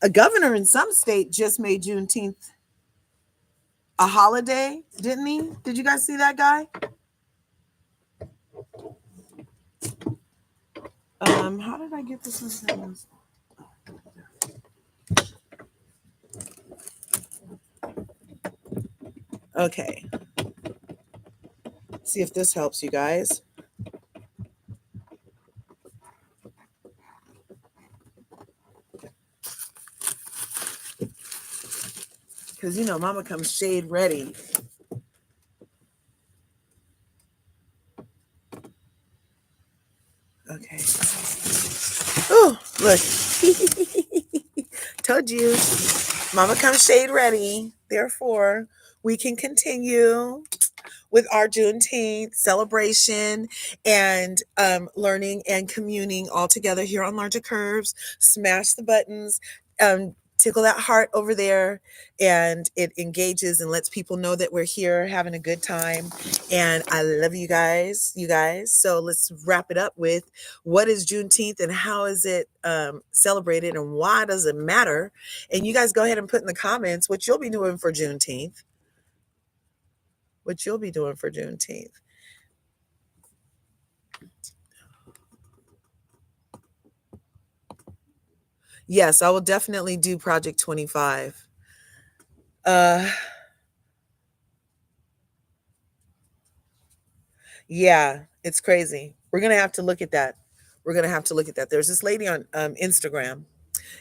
A governor in some state just made Juneteenth a holiday, didn't he? Did you guys see that guy? How did I get this one? Okay. See if this helps you guys. Because, you know, mama comes shade ready. Okay. Oh, look. Told you. Mama comes shade ready. Therefore, we can continue with our Juneteenth celebration and learning and communing all together here on LRGA Curves. Smash the buttons, tickle that heart over there, and it engages and lets people know that we're here having a good time. And I love you guys. So let's wrap it up with what is Juneteenth and how is it celebrated and why does it matter? And you guys go ahead and put in the comments what you'll be doing for Juneteenth. Yes, I will definitely do Project 25. Yeah, it's crazy. We're going to have to look at that. There's this lady on Instagram,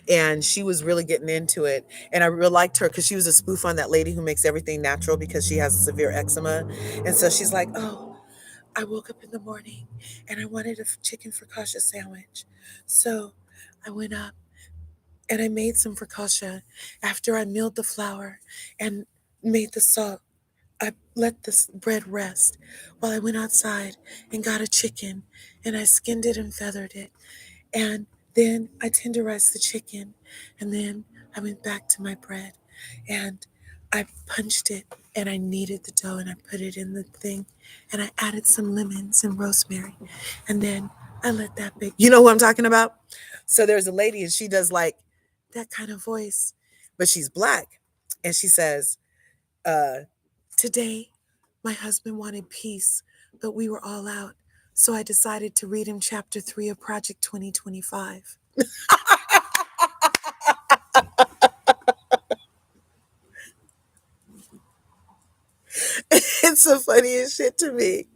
and she was really getting into it. And I really liked her because she was a spoof on that lady who makes everything natural because she has a severe eczema. And so she's like, oh, I woke up in the morning and I wanted a chicken focaccia sandwich. So I went up and I made some focaccia after I milled the flour and made the salt. I let this bread rest while I went outside and got a chicken and I skinned it and feathered it. And then I tenderized the chicken and then I went back to my bread and I punched it and I kneaded the dough and I put it in the thing and I added some lemons and rosemary and then I let that bake. You know who I'm talking about? So there's a lady and she does like that kind of voice, but she's black. And she says, today my husband wanted peace, but we were all out. So I decided to read him chapter 3 of Project 2025. It's the funniest shit to me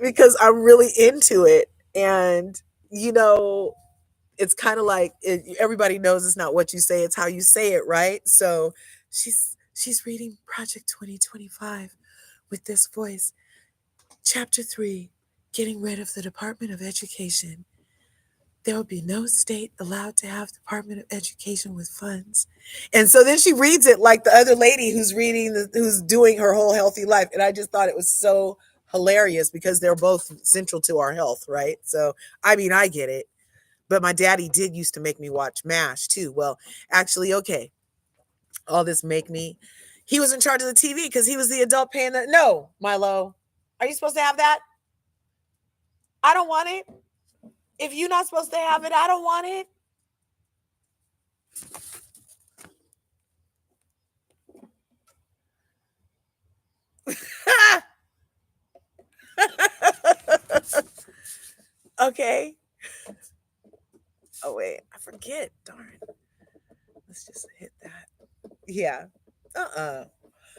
because I'm really into it. And, you know, it's kind of like everybody knows it's not what you say, it's how you say it, right? So she's reading Project 2025 with this voice. Chapter 3, getting rid of the Department of Education. There will be no state allowed to have Department of Education with funds. And so then she reads it like the other lady who's who's doing her whole healthy life. And I just thought it was so hilarious because they're both central to our health, right? So, I mean, I get it. But my daddy did used to make me watch MASH too. Well, actually, okay. All this make me. He was in charge of the TV because he was the adult paying the. No, Milo. Are you supposed to have that? I don't want it. If you're not supposed to have it, I don't want it. Okay. Oh, wait. I forget. Darn. Let's just hit that. Yeah. Uh-uh.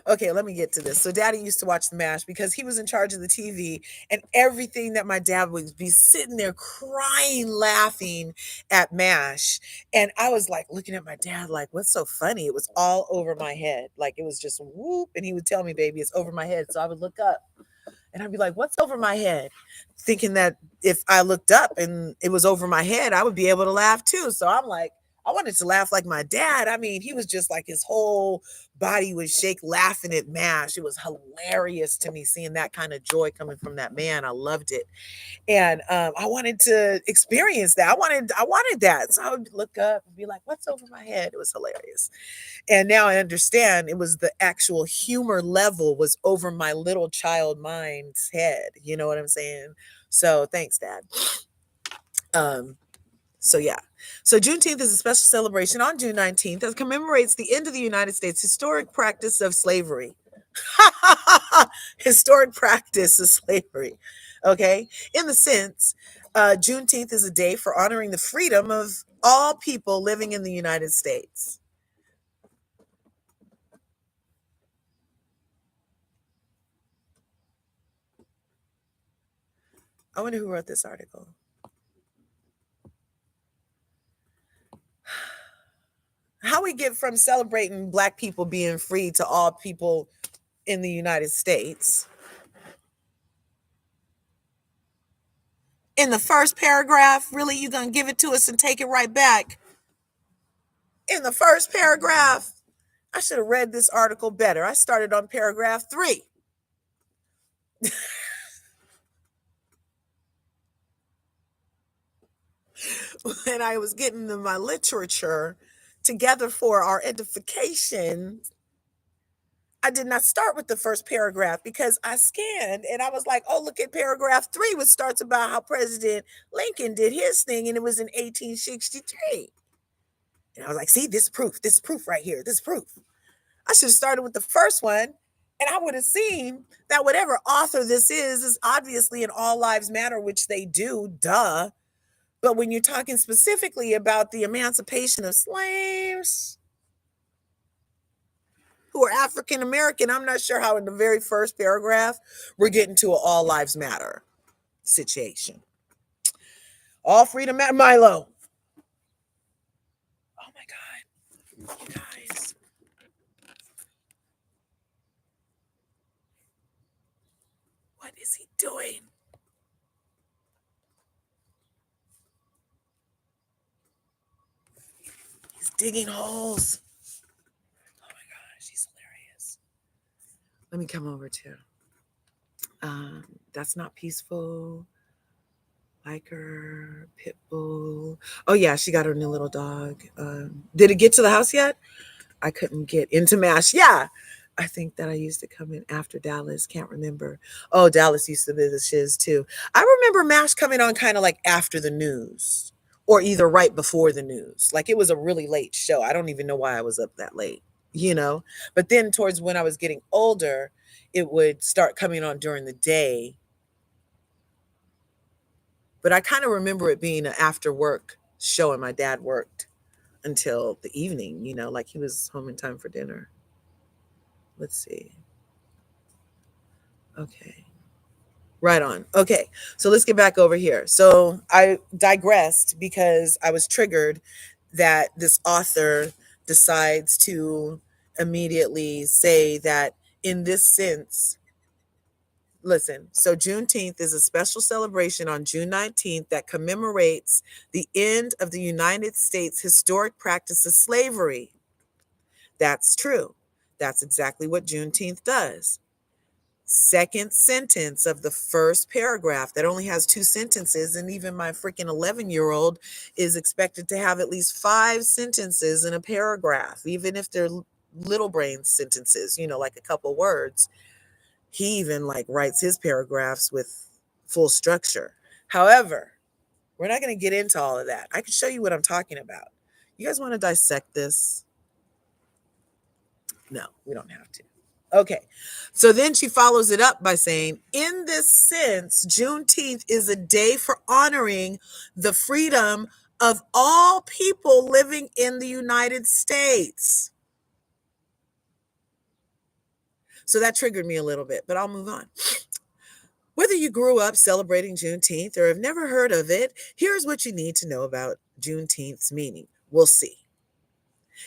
Okay, let me get to this. So daddy used to watch the MASH because he was in charge of the TV, and everything that my dad would be sitting there crying, laughing at MASH. And I was like looking at my dad like, what's so funny? It was all over my head. Like it was just whoop. And he would tell me, baby, it's over my head. So I would look up and I'd be like, what's over my head? Thinking that if I looked up and it was over my head, I would be able to laugh too. So I'm like, I wanted to laugh like my dad. I mean, he was just like his whole body would shake laughing at MASH. It was hilarious to me seeing that kind of joy coming from that man. I loved it. And I wanted to experience that. I wanted that. So I would look up and be like, what's over my head? It was hilarious. And now I understand it was the actual humor level was over my little child mind's head. You know what I'm saying? So thanks, Dad. Um, so yeah. So Juneteenth is a special celebration on June 19th that commemorates the end of the United States historic practice of slavery. Historic practice of slavery. Okay. In the sense, Juneteenth is a day for honoring the freedom of all people living in the United States. I wonder who wrote this article. How we get from celebrating Black people being free to all people in the United States. In the first paragraph, really, you gonna give it to us and take it right back? In the first paragraph, I should have read this article better. I started on paragraph 3. When I was getting my literature together for our edification, I did not start with the first paragraph because I scanned and I was like, oh, look at paragraph 3, which starts about how President Lincoln did his thing, and it was in 1863. And I was like, see, this proof right here, this proof. I should have started with the first one, and I would have seen that whatever author this is obviously in All Lives Matter, which they do, duh. But when you're talking specifically about the emancipation of slaves who are African American, I'm not sure how in the very first paragraph we're getting to an All Lives Matter situation. All freedom matter, Milo. Oh my God, you guys. What is he doing? He's digging holes. Oh my gosh, he's hilarious. Let me come over to. That's not peaceful. Like her pit bull. Oh yeah, she got her new little dog. Did it get to the house yet? I couldn't get into MASH. Yeah, I think that I used to come in after Dallas. Can't remember. Oh, Dallas used to be the shiz too. I remember MASH coming on kind of like after the news, or either right before the news. Like it was a really late show. I don't even know why I was up that late. You know. But then towards when I was getting older, it would start coming on during the day, but I kind of remember it being an after work show, and my dad worked until the evening, like he was home in time for dinner. Let's see. Okay. Right on. Okay. So let's get back over here. So I digressed because I was triggered that this author decides to immediately say that in this sense, listen, so Juneteenth is a special celebration on June 19th that commemorates the end of the United States historic practice of slavery. That's true. That's exactly what Juneteenth does. Second sentence of the first paragraph that only has 2 sentences, and even my freaking 11-year-old is expected to have at least 5 sentences in a paragraph, even if they're little brain sentences, like a couple words. He even like writes his paragraphs with full structure. However, We're not going to get into all of that. I can show you what I'm talking about. You guys want to dissect this? No, we don't have to. Okay. So then she follows it up by saying, in this sense, Juneteenth is a day for honoring the freedom of all people living in the United States. So that triggered me a little bit, but I'll move on. Whether you grew up celebrating Juneteenth or have never heard of it, here's what you need to know about Juneteenth's meaning. We'll see.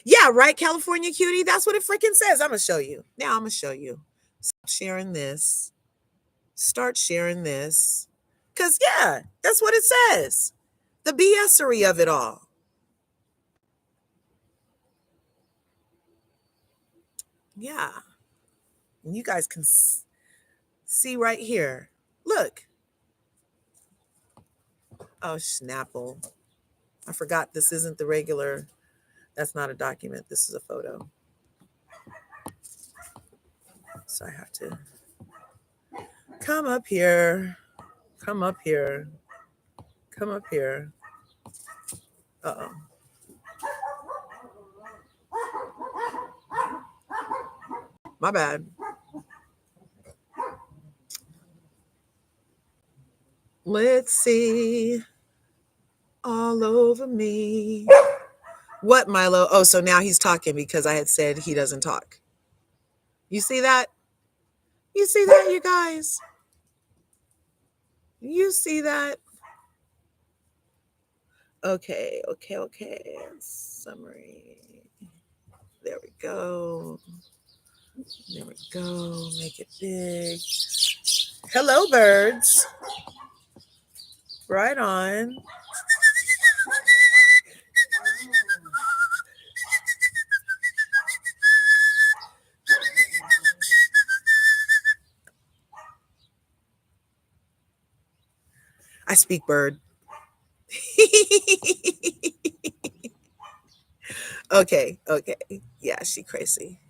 Yeah, right, California cutie? That's what it freaking says. I'm going to show you. Now I'm going to show you. Stop sharing this. Start sharing this. Because, yeah, that's what it says. The BSery of it all. Yeah. And you guys can see right here. Look. Oh, Snapple. I forgot this isn't the regular. That's not a document. This is a photo. So I have to come up here. Come up here. Come up here. Uh-oh. My bad. Let's see. All over me. What, Milo? Oh, so now he's talking because I had said he doesn't talk. You see that? You see that, you guys? You see that? Okay. Summary. There we go. There we go. Make it big. Hello, birds. Right on. I speak bird. Okay. Yeah, she crazy.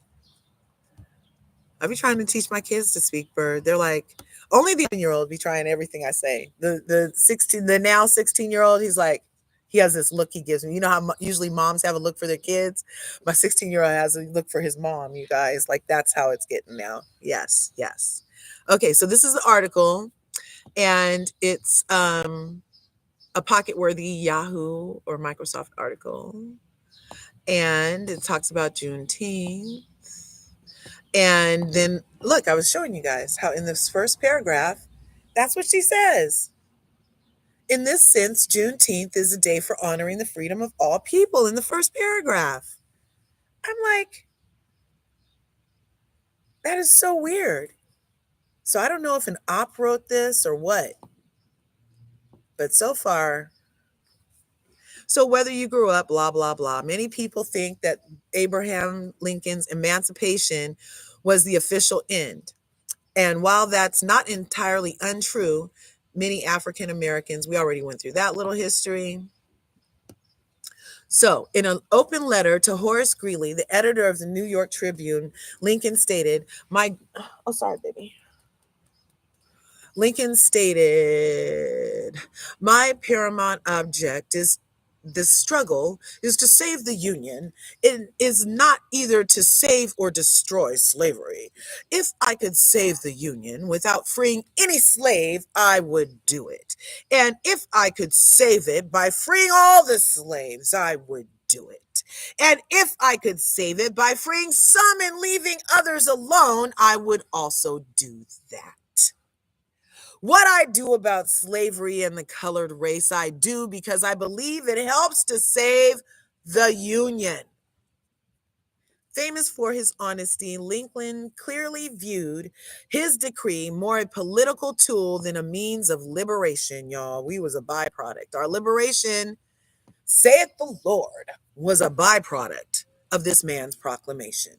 I be trying to teach my kids to speak bird. They're like, only the 11-year-old be trying everything I say. The now 16-year-old, he's like, he has this look he gives me. You know how usually moms have a look for their kids? My 16-year-old has a look for his mom, you guys. Like, that's how it's getting now. Yes. Okay, so this is the article, and it's a pocket-worthy Yahoo or Microsoft article. And it talks about Juneteenth. And then, look, I was showing you guys how in this first paragraph, that's what she says. In this sense, Juneteenth is a day for honoring the freedom of all people in the first paragraph. I'm like, that is so weird. So I don't know if an op wrote this or what, but so far. So whether you grew up, blah, blah, blah, many people think that Abraham Lincoln's emancipation was the official end. And while that's not entirely untrue, many African Americans, we already went through that little history. So, in an open letter to Horace Greeley, the editor of the New York Tribune, Lincoln stated, Lincoln stated, my paramount object is this struggle is to save the Union. It is not either to save or destroy slavery. If I could save the Union without freeing any slave, I would do it. And if I could save it by freeing all the slaves, I would do it. And if I could save it by freeing some and leaving others alone, I would also do that. What I do about slavery and the colored race, I do because I believe it helps to save the Union. Famous for his honesty, Lincoln clearly viewed his decree more a political tool than a means of liberation, y'all. We was a byproduct. Our liberation, saith the Lord, was a byproduct of this man's proclamation.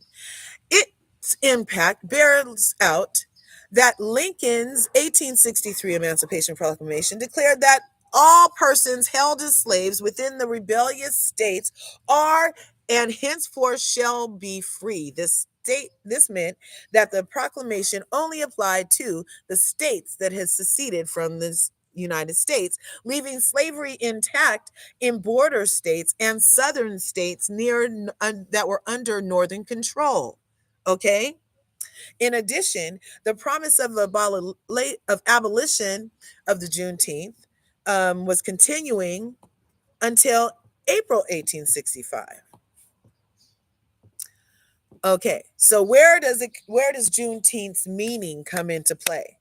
Its impact bears out that Lincoln's 1863 Emancipation Proclamation declared that all persons held as slaves within the rebellious states are and henceforth shall be free. This meant that the proclamation only applied to the states that had seceded from United States, leaving slavery intact in border states and southern states that were under northern control. Okay? In addition, the promise of abolition of the Juneteenth was continuing until April 1865. Okay, so where does Juneteenth's meaning come into play?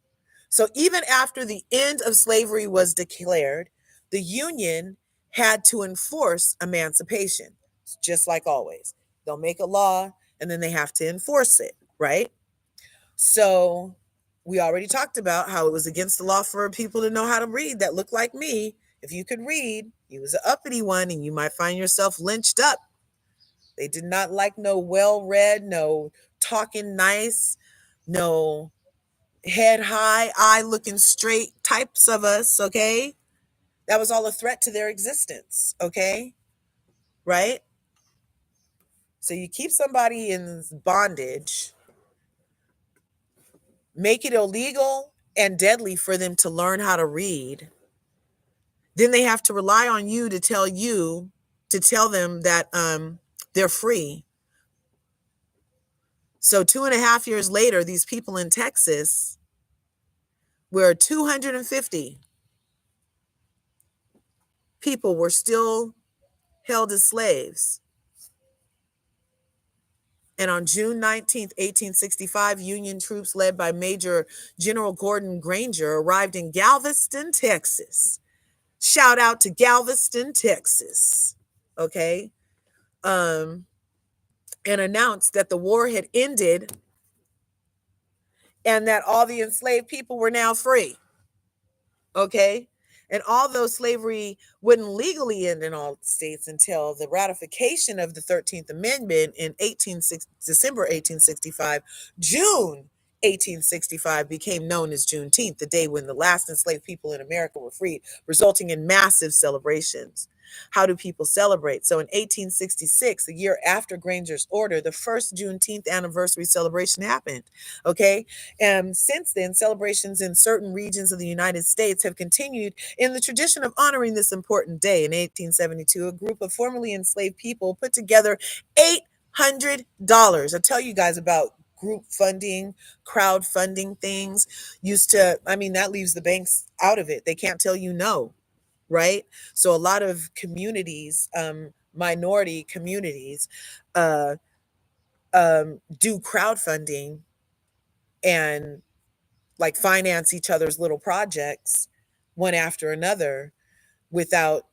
So even after the end of slavery was declared, the Union had to enforce emancipation, just like always. They'll make a law and then they have to enforce it, right? So we already talked about how it was against the law for people to know how to read that looked like me. If you could read, you was an uppity one and you might find yourself lynched up. They did not like no well-read, no talking nice, no head high, eye looking straight types of us, okay? That was all a threat to their existence, okay? Right? So you keep somebody in bondage, make it illegal and deadly for them to learn how to read. Then they have to rely on you to tell them that they're free. So 2.5 years later, these people in Texas, where 250 people were still held as slaves. And on June 19th, 1865, Union troops led by Major General Gordon Granger arrived in Galveston, Texas. Shout out to Galveston, Texas. Okay. And announced that the war had ended and that all the enslaved people were now free. Okay. And although slavery wouldn't legally end in all states until the ratification of the 13th Amendment in December 1865, June 1865 became known as Juneteenth, the day when the last enslaved people in America were freed, resulting in massive celebrations. How do people celebrate? So in 1866, a year after Granger's order, the first Juneteenth anniversary celebration happened. Okay. And since then, celebrations in certain regions of the United States have continued in the tradition of honoring this important day. In 1872, a group of formerly enslaved people put together $800. I tell you guys about group funding, crowdfunding things that leaves the banks out of it. They can't tell you no, right? So a lot of communities, minority communities, do crowdfunding and like finance each other's little projects one after another without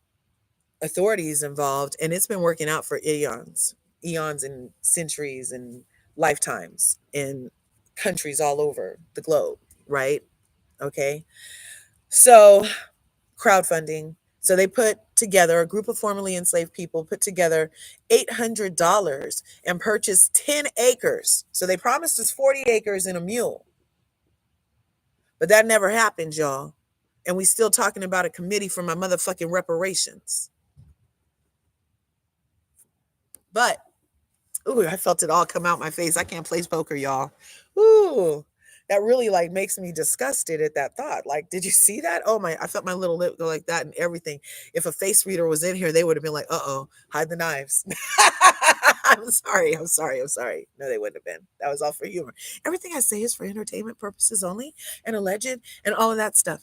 authorities involved. And it's been working out for eons and centuries and lifetimes in countries all over the globe, right? Okay. So crowdfunding. So they put together, a group of formerly enslaved people put together $800 and purchased 10 acres. So they promised us 40 acres and a mule. But that never happened, y'all. And we still talking about a committee for my motherfucking reparations. But, ooh, I felt it all come out my face. I can't play poker, y'all. Ooh, that really like makes me disgusted at that thought. Like, did you see that? Oh my, I felt my little lip go like that and everything. If a face reader was in here, they would have been like, uh-oh, hide the knives. I'm sorry. No, they wouldn't have been. That was all for humor. Everything I say is for entertainment purposes only and alleged and all of that stuff.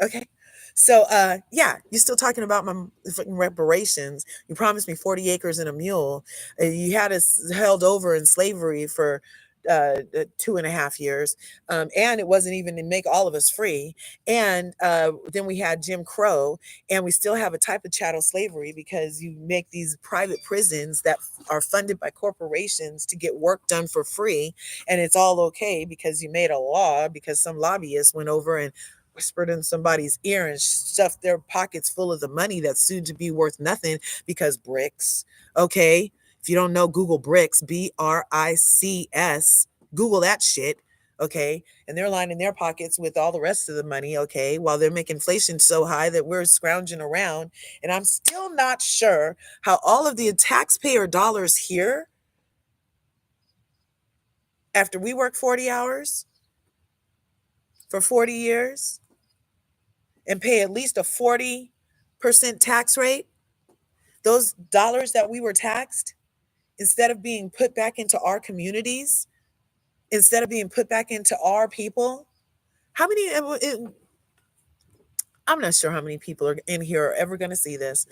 Okay. So yeah, you're still talking about my fucking reparations. You promised me 40 acres and a mule. You had us held over in slavery for 2.5 years. And it wasn't even to make all of us free. And then we had Jim Crow, and we still have a type of chattel slavery because you make these private prisons that are funded by corporations to get work done for free. And it's all okay because you made a law because some lobbyists went over and whispered in somebody's ear and stuffed their pockets full of the money that's soon to be worth nothing because bricks. Okay. If you don't know, Google bricks, BRICS, Google that shit. Okay. And they're lining their pockets with all the rest of the money. Okay. While they're making inflation so high that we're scrounging around. And I'm still not sure how all of the taxpayer dollars here, after we work 40 hours, for 40 years and pay at least a 40% tax rate, those dollars that we were taxed, instead of being put back into our communities, instead of being put back into our people, how many, I'm not sure how many people are in here are ever going to see this,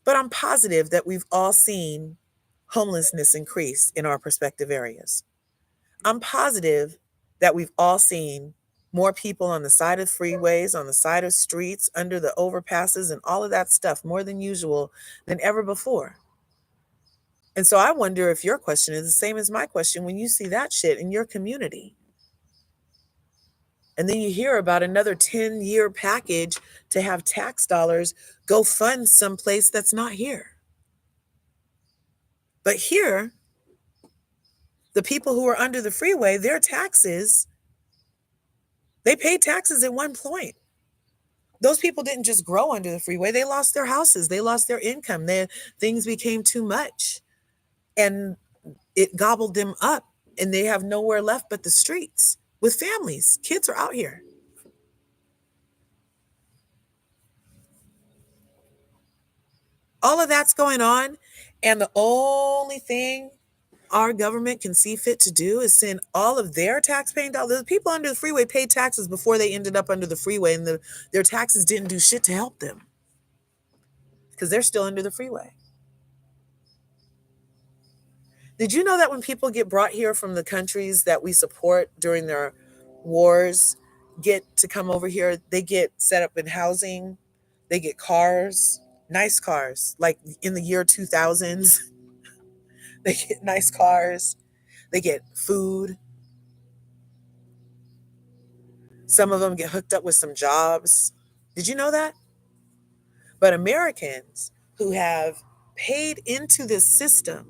but I'm positive that we've all seen homelessness increase in our respective areas. I'm positive that we've all seen more people on the side of freeways, on the side of streets, under the overpasses, and all of that stuff more than usual than ever before. And so I wonder if your question is the same as my question when you see that shit in your community. And then you hear about another 10-year package to have tax dollars go fund someplace that's not here. But here, the people who are under the freeway, their taxes, they paid taxes at one point. Those people didn't just grow under the freeway. They lost their houses. They lost their income. Things became too much. And it gobbled them up. And they have nowhere left but the streets with families. Kids are out here. All of that's going on. And the only thing our government can see fit to do is send all of their tax-paying dollars. The people under the freeway paid taxes before they ended up under the freeway, and their taxes didn't do shit to help them because they're still under the freeway. Did you know that when people get brought here from the countries that we support during their wars, get to come over here, they get set up in housing, they get cars, nice cars, like in the year 2000s, they get nice cars, they get food. Some of them get hooked up with some jobs. Did you know that? But Americans who have paid into this system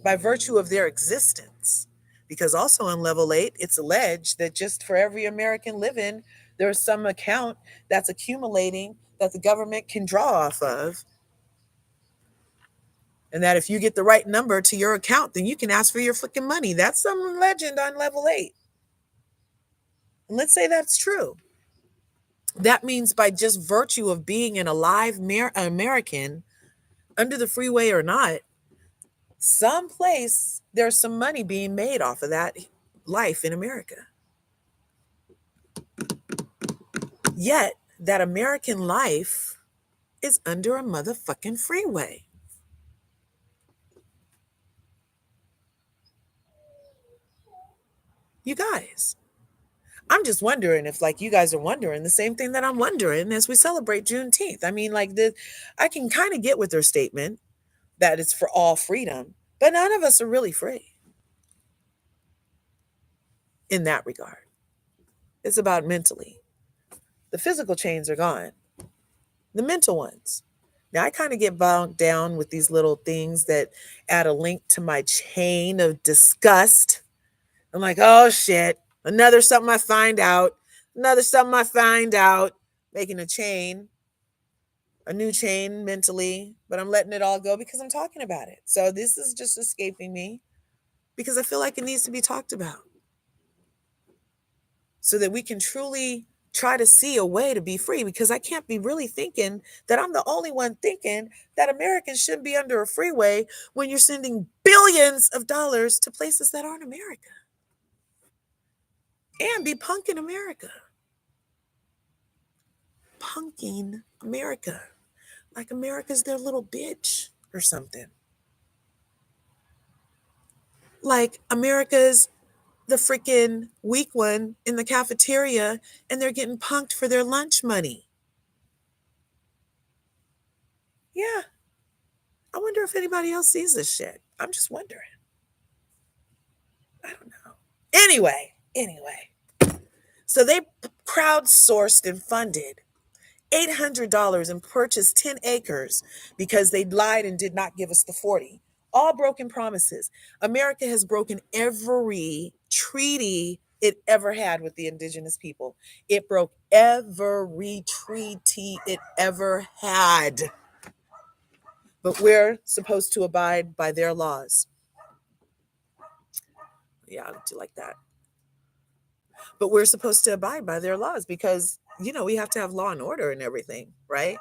by virtue of their existence, because also on level 8, it's alleged that just for every American living, there's some account that's accumulating that the government can draw off of. And that if you get the right number to your account, then you can ask for your fucking money. That's some legend on level 8. And let's say that's true. That means by just virtue of being an alive American, under the freeway or not, someplace there's some money being made off of that life in America. Yet that American life is under a motherfucking freeway. You guys, I'm just wondering if, like, you guys are wondering the same thing that I'm wondering as we celebrate Juneteenth. I mean, like, I can kind of get with their statement that it's for all freedom, but none of us are really free in that regard. It's about mentally. The physical chains are gone, the mental ones. Now, I kind of get bogged down with these little things that add a link to my chain of disgust. I'm like, oh shit, another something I find out, making a new chain mentally, but I'm letting it all go because I'm talking about it. So this is just escaping me because I feel like it needs to be talked about so that we can truly try to see a way to be free, because I can't be really thinking that I'm the only one thinking that Americans shouldn't be under a freeway when you're sending billions of dollars to places that aren't America and be punking America. Punking America. Like America's their little bitch or something. Like America's the freaking weak one in the cafeteria and they're getting punked for their lunch money. Yeah. I wonder if anybody else sees this shit. I'm just wondering. I don't know. Anyway. So they crowdsourced and funded $800 and purchased 10 acres because they lied and did not give us the 40. All broken promises. America has broken every treaty it ever had with the indigenous people. It broke every treaty it ever had. But we're supposed to abide by their laws. Yeah, I'll do like that. But we're supposed to abide by their laws because, we have to have law and order and everything, right?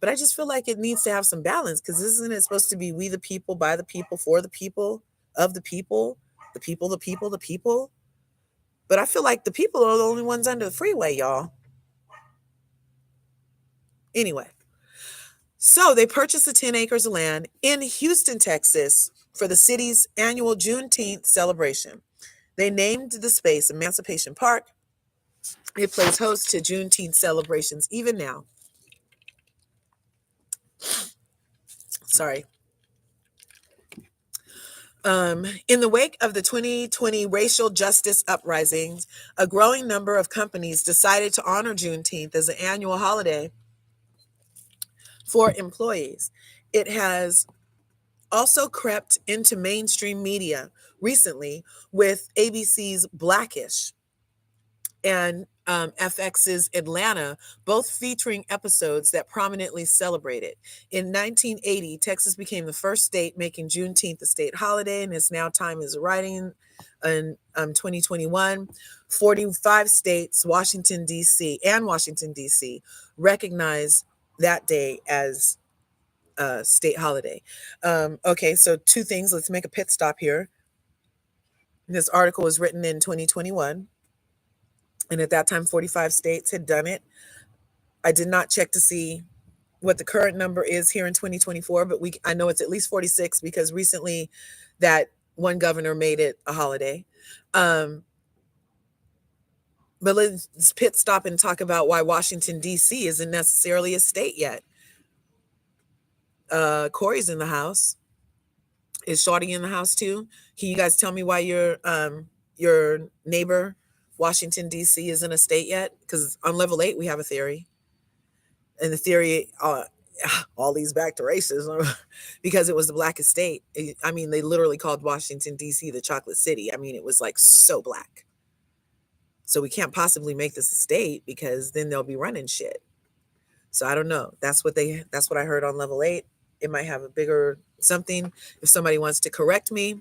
But I just feel like it needs to have some balance because isn't it supposed to be we the people, by the people, for the people, of the people, the people, the people, the people? But I feel like the people are the only ones under the freeway, y'all. Anyway, so they purchased the 10 acres of land in Houston, Texas for the city's annual Juneteenth celebration. They named the space Emancipation Park. It plays host to Juneteenth celebrations even now. Sorry. In the wake of the 2020 racial justice uprisings, a growing number of companies decided to honor Juneteenth as an annual holiday for employees. It has also crept into mainstream media recently with ABC's Blackish and FX's Atlanta, both featuring episodes that prominently celebrate it. In 1980, Texas became the first state making Juneteenth a state holiday, and it's now time is writing in 2021. 45 states, Washington, D.C., recognize that day as a state holiday. Okay, so two things. Let's make a pit stop here. This article was written in 2021. And at that time, 45 states had done it. I did not check to see what the current number is here in 2024, but I know it's at least 46 because recently that one governor made it a holiday. But let's pit stop and talk about why Washington, D.C. isn't necessarily a state yet. Corey's in the house. Is Shorty in the house too? Can you guys tell me why your neighbor, Washington, D.C. isn't a state yet? Because on level 8, we have a theory. And the theory, all these back to racism, because it was the blackest state. I mean, they literally called Washington, D.C. the chocolate city. I mean, it was like so black. So we can't possibly make this a state because then they'll be running shit. So I don't know. That's what I heard on level 8. It might have a bigger something. If somebody wants to correct me,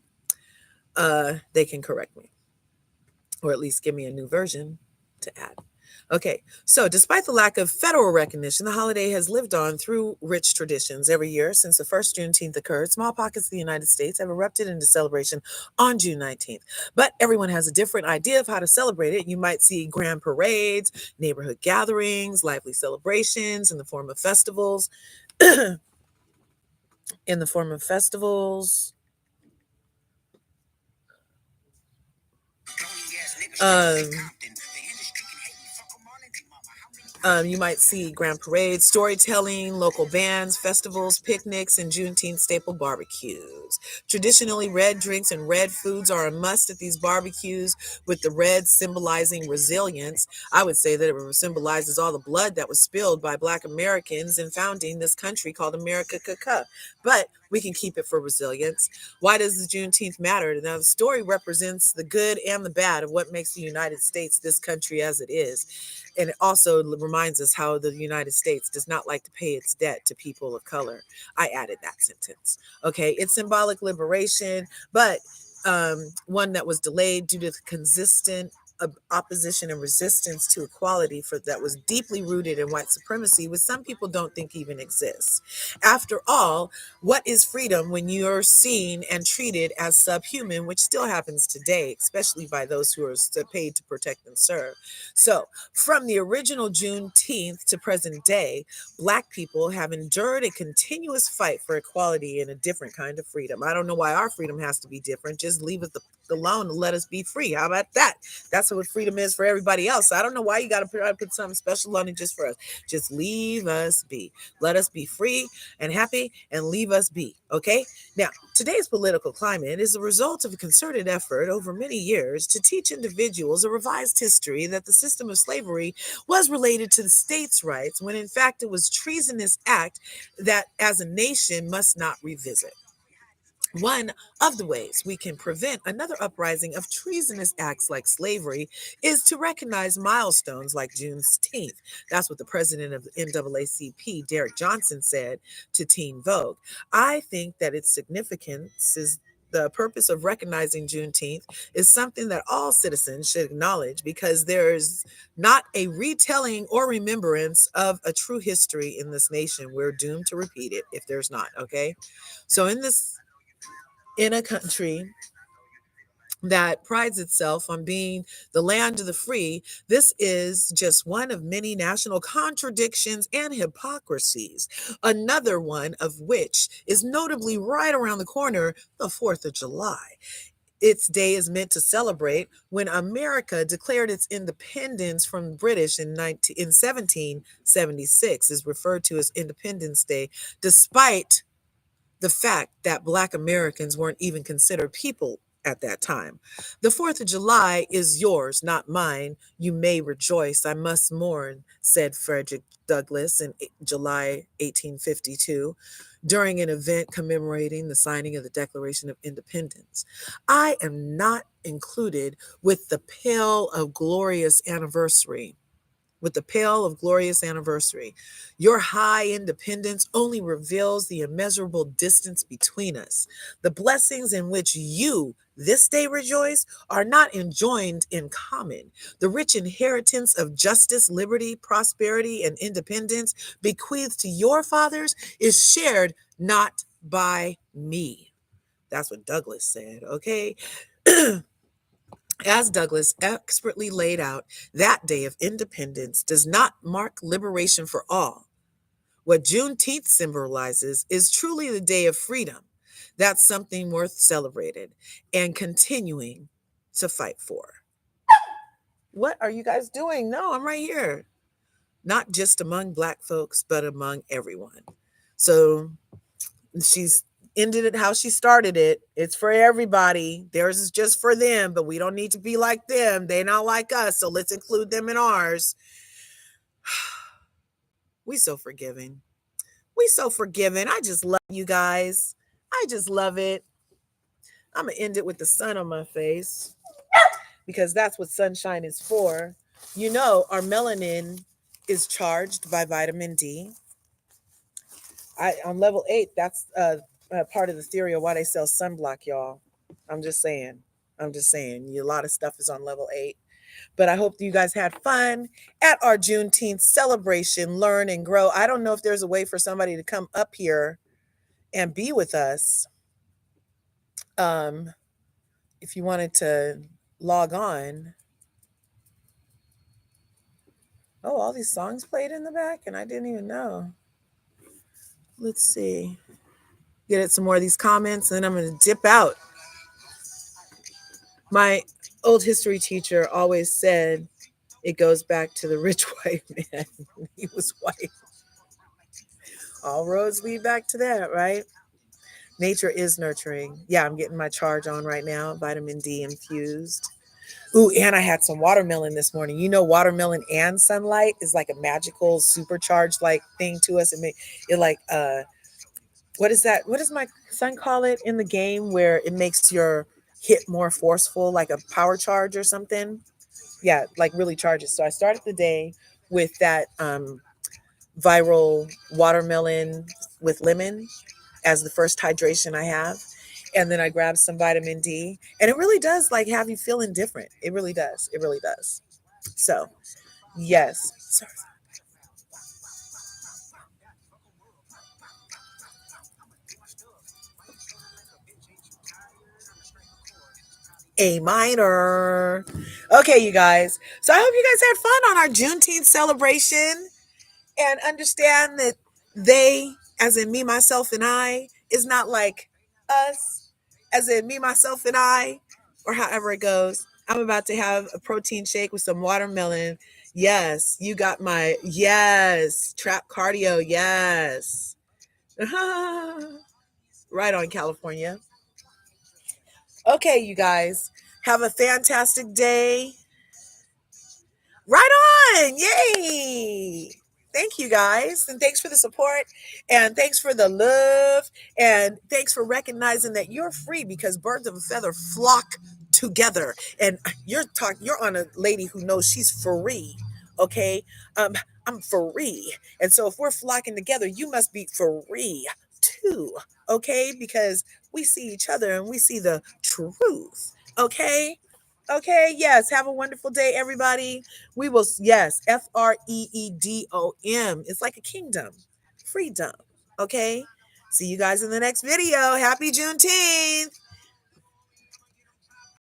they can correct me. Or at least give me a new version to add. Okay, so despite the lack of federal recognition, the holiday has lived on through rich traditions. Every year since the first Juneteenth occurred, small pockets of the United States have erupted into celebration on June 19th. But everyone has a different idea of how to celebrate it. You might see grand parades, neighborhood gatherings, lively celebrations in the form of festivals. in the form of festivals. You might see grand parades, storytelling, local bands, festivals, picnics, and Juneteenth staple barbecues. Traditionally, red drinks and red foods are a must at these barbecues, with the red symbolizing resilience. I would say that it symbolizes all the blood that was spilled by Black Americans in founding this country called America. But we can keep it for resilience. Why does the Juneteenth matter? Now, the story represents the good and the bad of what makes the United States this country as it is. And it also reminds us how the United States does not like to pay its debt to people of color. I added that sentence. Okay, it's symbolic liberation, but one that was delayed due to the consistent opposition and resistance to equality that was deeply rooted in white supremacy, which some people don't think even exists. After all, what is freedom when you're seen and treated as subhuman, which still happens today, especially by those who are paid to protect and serve? So, from the original Juneteenth to present day, Black people have endured a continuous fight for equality and a different kind of freedom. I don't know why our freedom has to be different. Just leave it alone and let us be free. How about that? That's what freedom is for everybody else. I don't know why you got to put something special on it just for us. Just leave us be. Let us be free and happy and leave us be. Okay? Now, today's political climate is a result of a concerted effort over many years to teach individuals a revised history that the system of slavery was related to the states' rights, when in fact it was a treasonous act that as a nation must not revisit. One of the ways we can prevent another uprising of treasonous acts like slavery is to recognize milestones like Juneteenth. That's what the president of the NAACP, Derek Johnson, said to Teen Vogue. I think that its significance is the purpose of recognizing Juneteenth is something that all citizens should acknowledge because there's not a retelling or remembrance of a true history in this nation. We're doomed to repeat it if there's not, okay? So in a country that prides itself on being the land of the free, this is just one of many national contradictions and hypocrisies. Another one of which is notably right around the corner, the 4th of July. Its day is meant to celebrate when America declared its independence from the British in 1776, is referred to as Independence Day, despite the fact that Black Americans weren't even considered people at that time. The 4th of July is yours, not mine. You may rejoice. I must mourn, said Frederick Douglass in July 1852 during an event commemorating the signing of the Declaration of Independence. I am not included with the pale of glorious anniversary with the pale of glorious anniversary. Your high independence only reveals the immeasurable distance between us. The blessings in which you this day rejoice are not enjoined in common. The rich inheritance of justice, liberty, prosperity, and independence bequeathed to your fathers is shared not by me. That's what Douglass said, okay? As Douglass expertly laid out, that day of independence does not mark liberation for all. What Juneteenth symbolizes is truly the day of freedom. That's something worth celebrating and continuing to fight for. What are you guys doing? No, I'm right here. Not just among Black folks, but among everyone. So she's ended it how she started it. It's for everybody. Theirs is just for them, but we don't need to be like them. They're not like us, so let's include them in ours. We so forgiving. We so forgiving. I just love you guys. I just love it. I'm going to end it with the sun on my face because that's what sunshine is for. You know, our melanin is charged by vitamin D. On level 8, that's part of the theory of why they sell sunblock, y'all. I'm just saying. A lot of stuff is on level 8. But I hope you guys had fun at our Juneteenth celebration, learn and grow. I don't know if there's a way for somebody to come up here and be with us. If you wanted to log on. Oh, all these songs played in the back and I didn't even know. Let's see. Get at some more of these comments and then I'm going to dip out. My old history teacher always said it goes back to the rich white man. He was white. All roads lead back to that, right? Nature is nurturing. Yeah, I'm getting my charge on right now. Vitamin D infused. Ooh, and I had some watermelon this morning. You know, watermelon and sunlight is like a magical supercharged like thing to us. It like what is that? What does my son call it in the game where it makes your hit more forceful, like a power charge or something? Yeah, like really charges. So I started the day with that viral watermelon with lemon as the first hydration I have. And then I grabbed some vitamin D. And it really does like have you feeling different. It really does. It really does. So, yes. Sorry. A minor. Okay, you guys. So I hope you guys had fun on our Juneteenth celebration and understand that they, as in me, myself, and I, is not like us, as in me, myself, and I, or however it goes. I'm about to have a protein shake with some watermelon. Yes, you got my yes. Trap cardio, yes. Right on, California. Okay, you guys, have a fantastic day. Right on. Yay. Thank you guys. And thanks for the support. And thanks for the love. And thanks for recognizing that you're free because birds of a feather flock together. And you're on a lady who knows she's free. Okay. I'm free. And so if we're flocking together, you must be free too. Okay, because we see each other and we see the truth. Okay. Okay, yes. Have a wonderful day, everybody. We will, yes, freedom. It's like a kingdom, freedom. Okay. See you guys in the next video. Happy Juneteenth.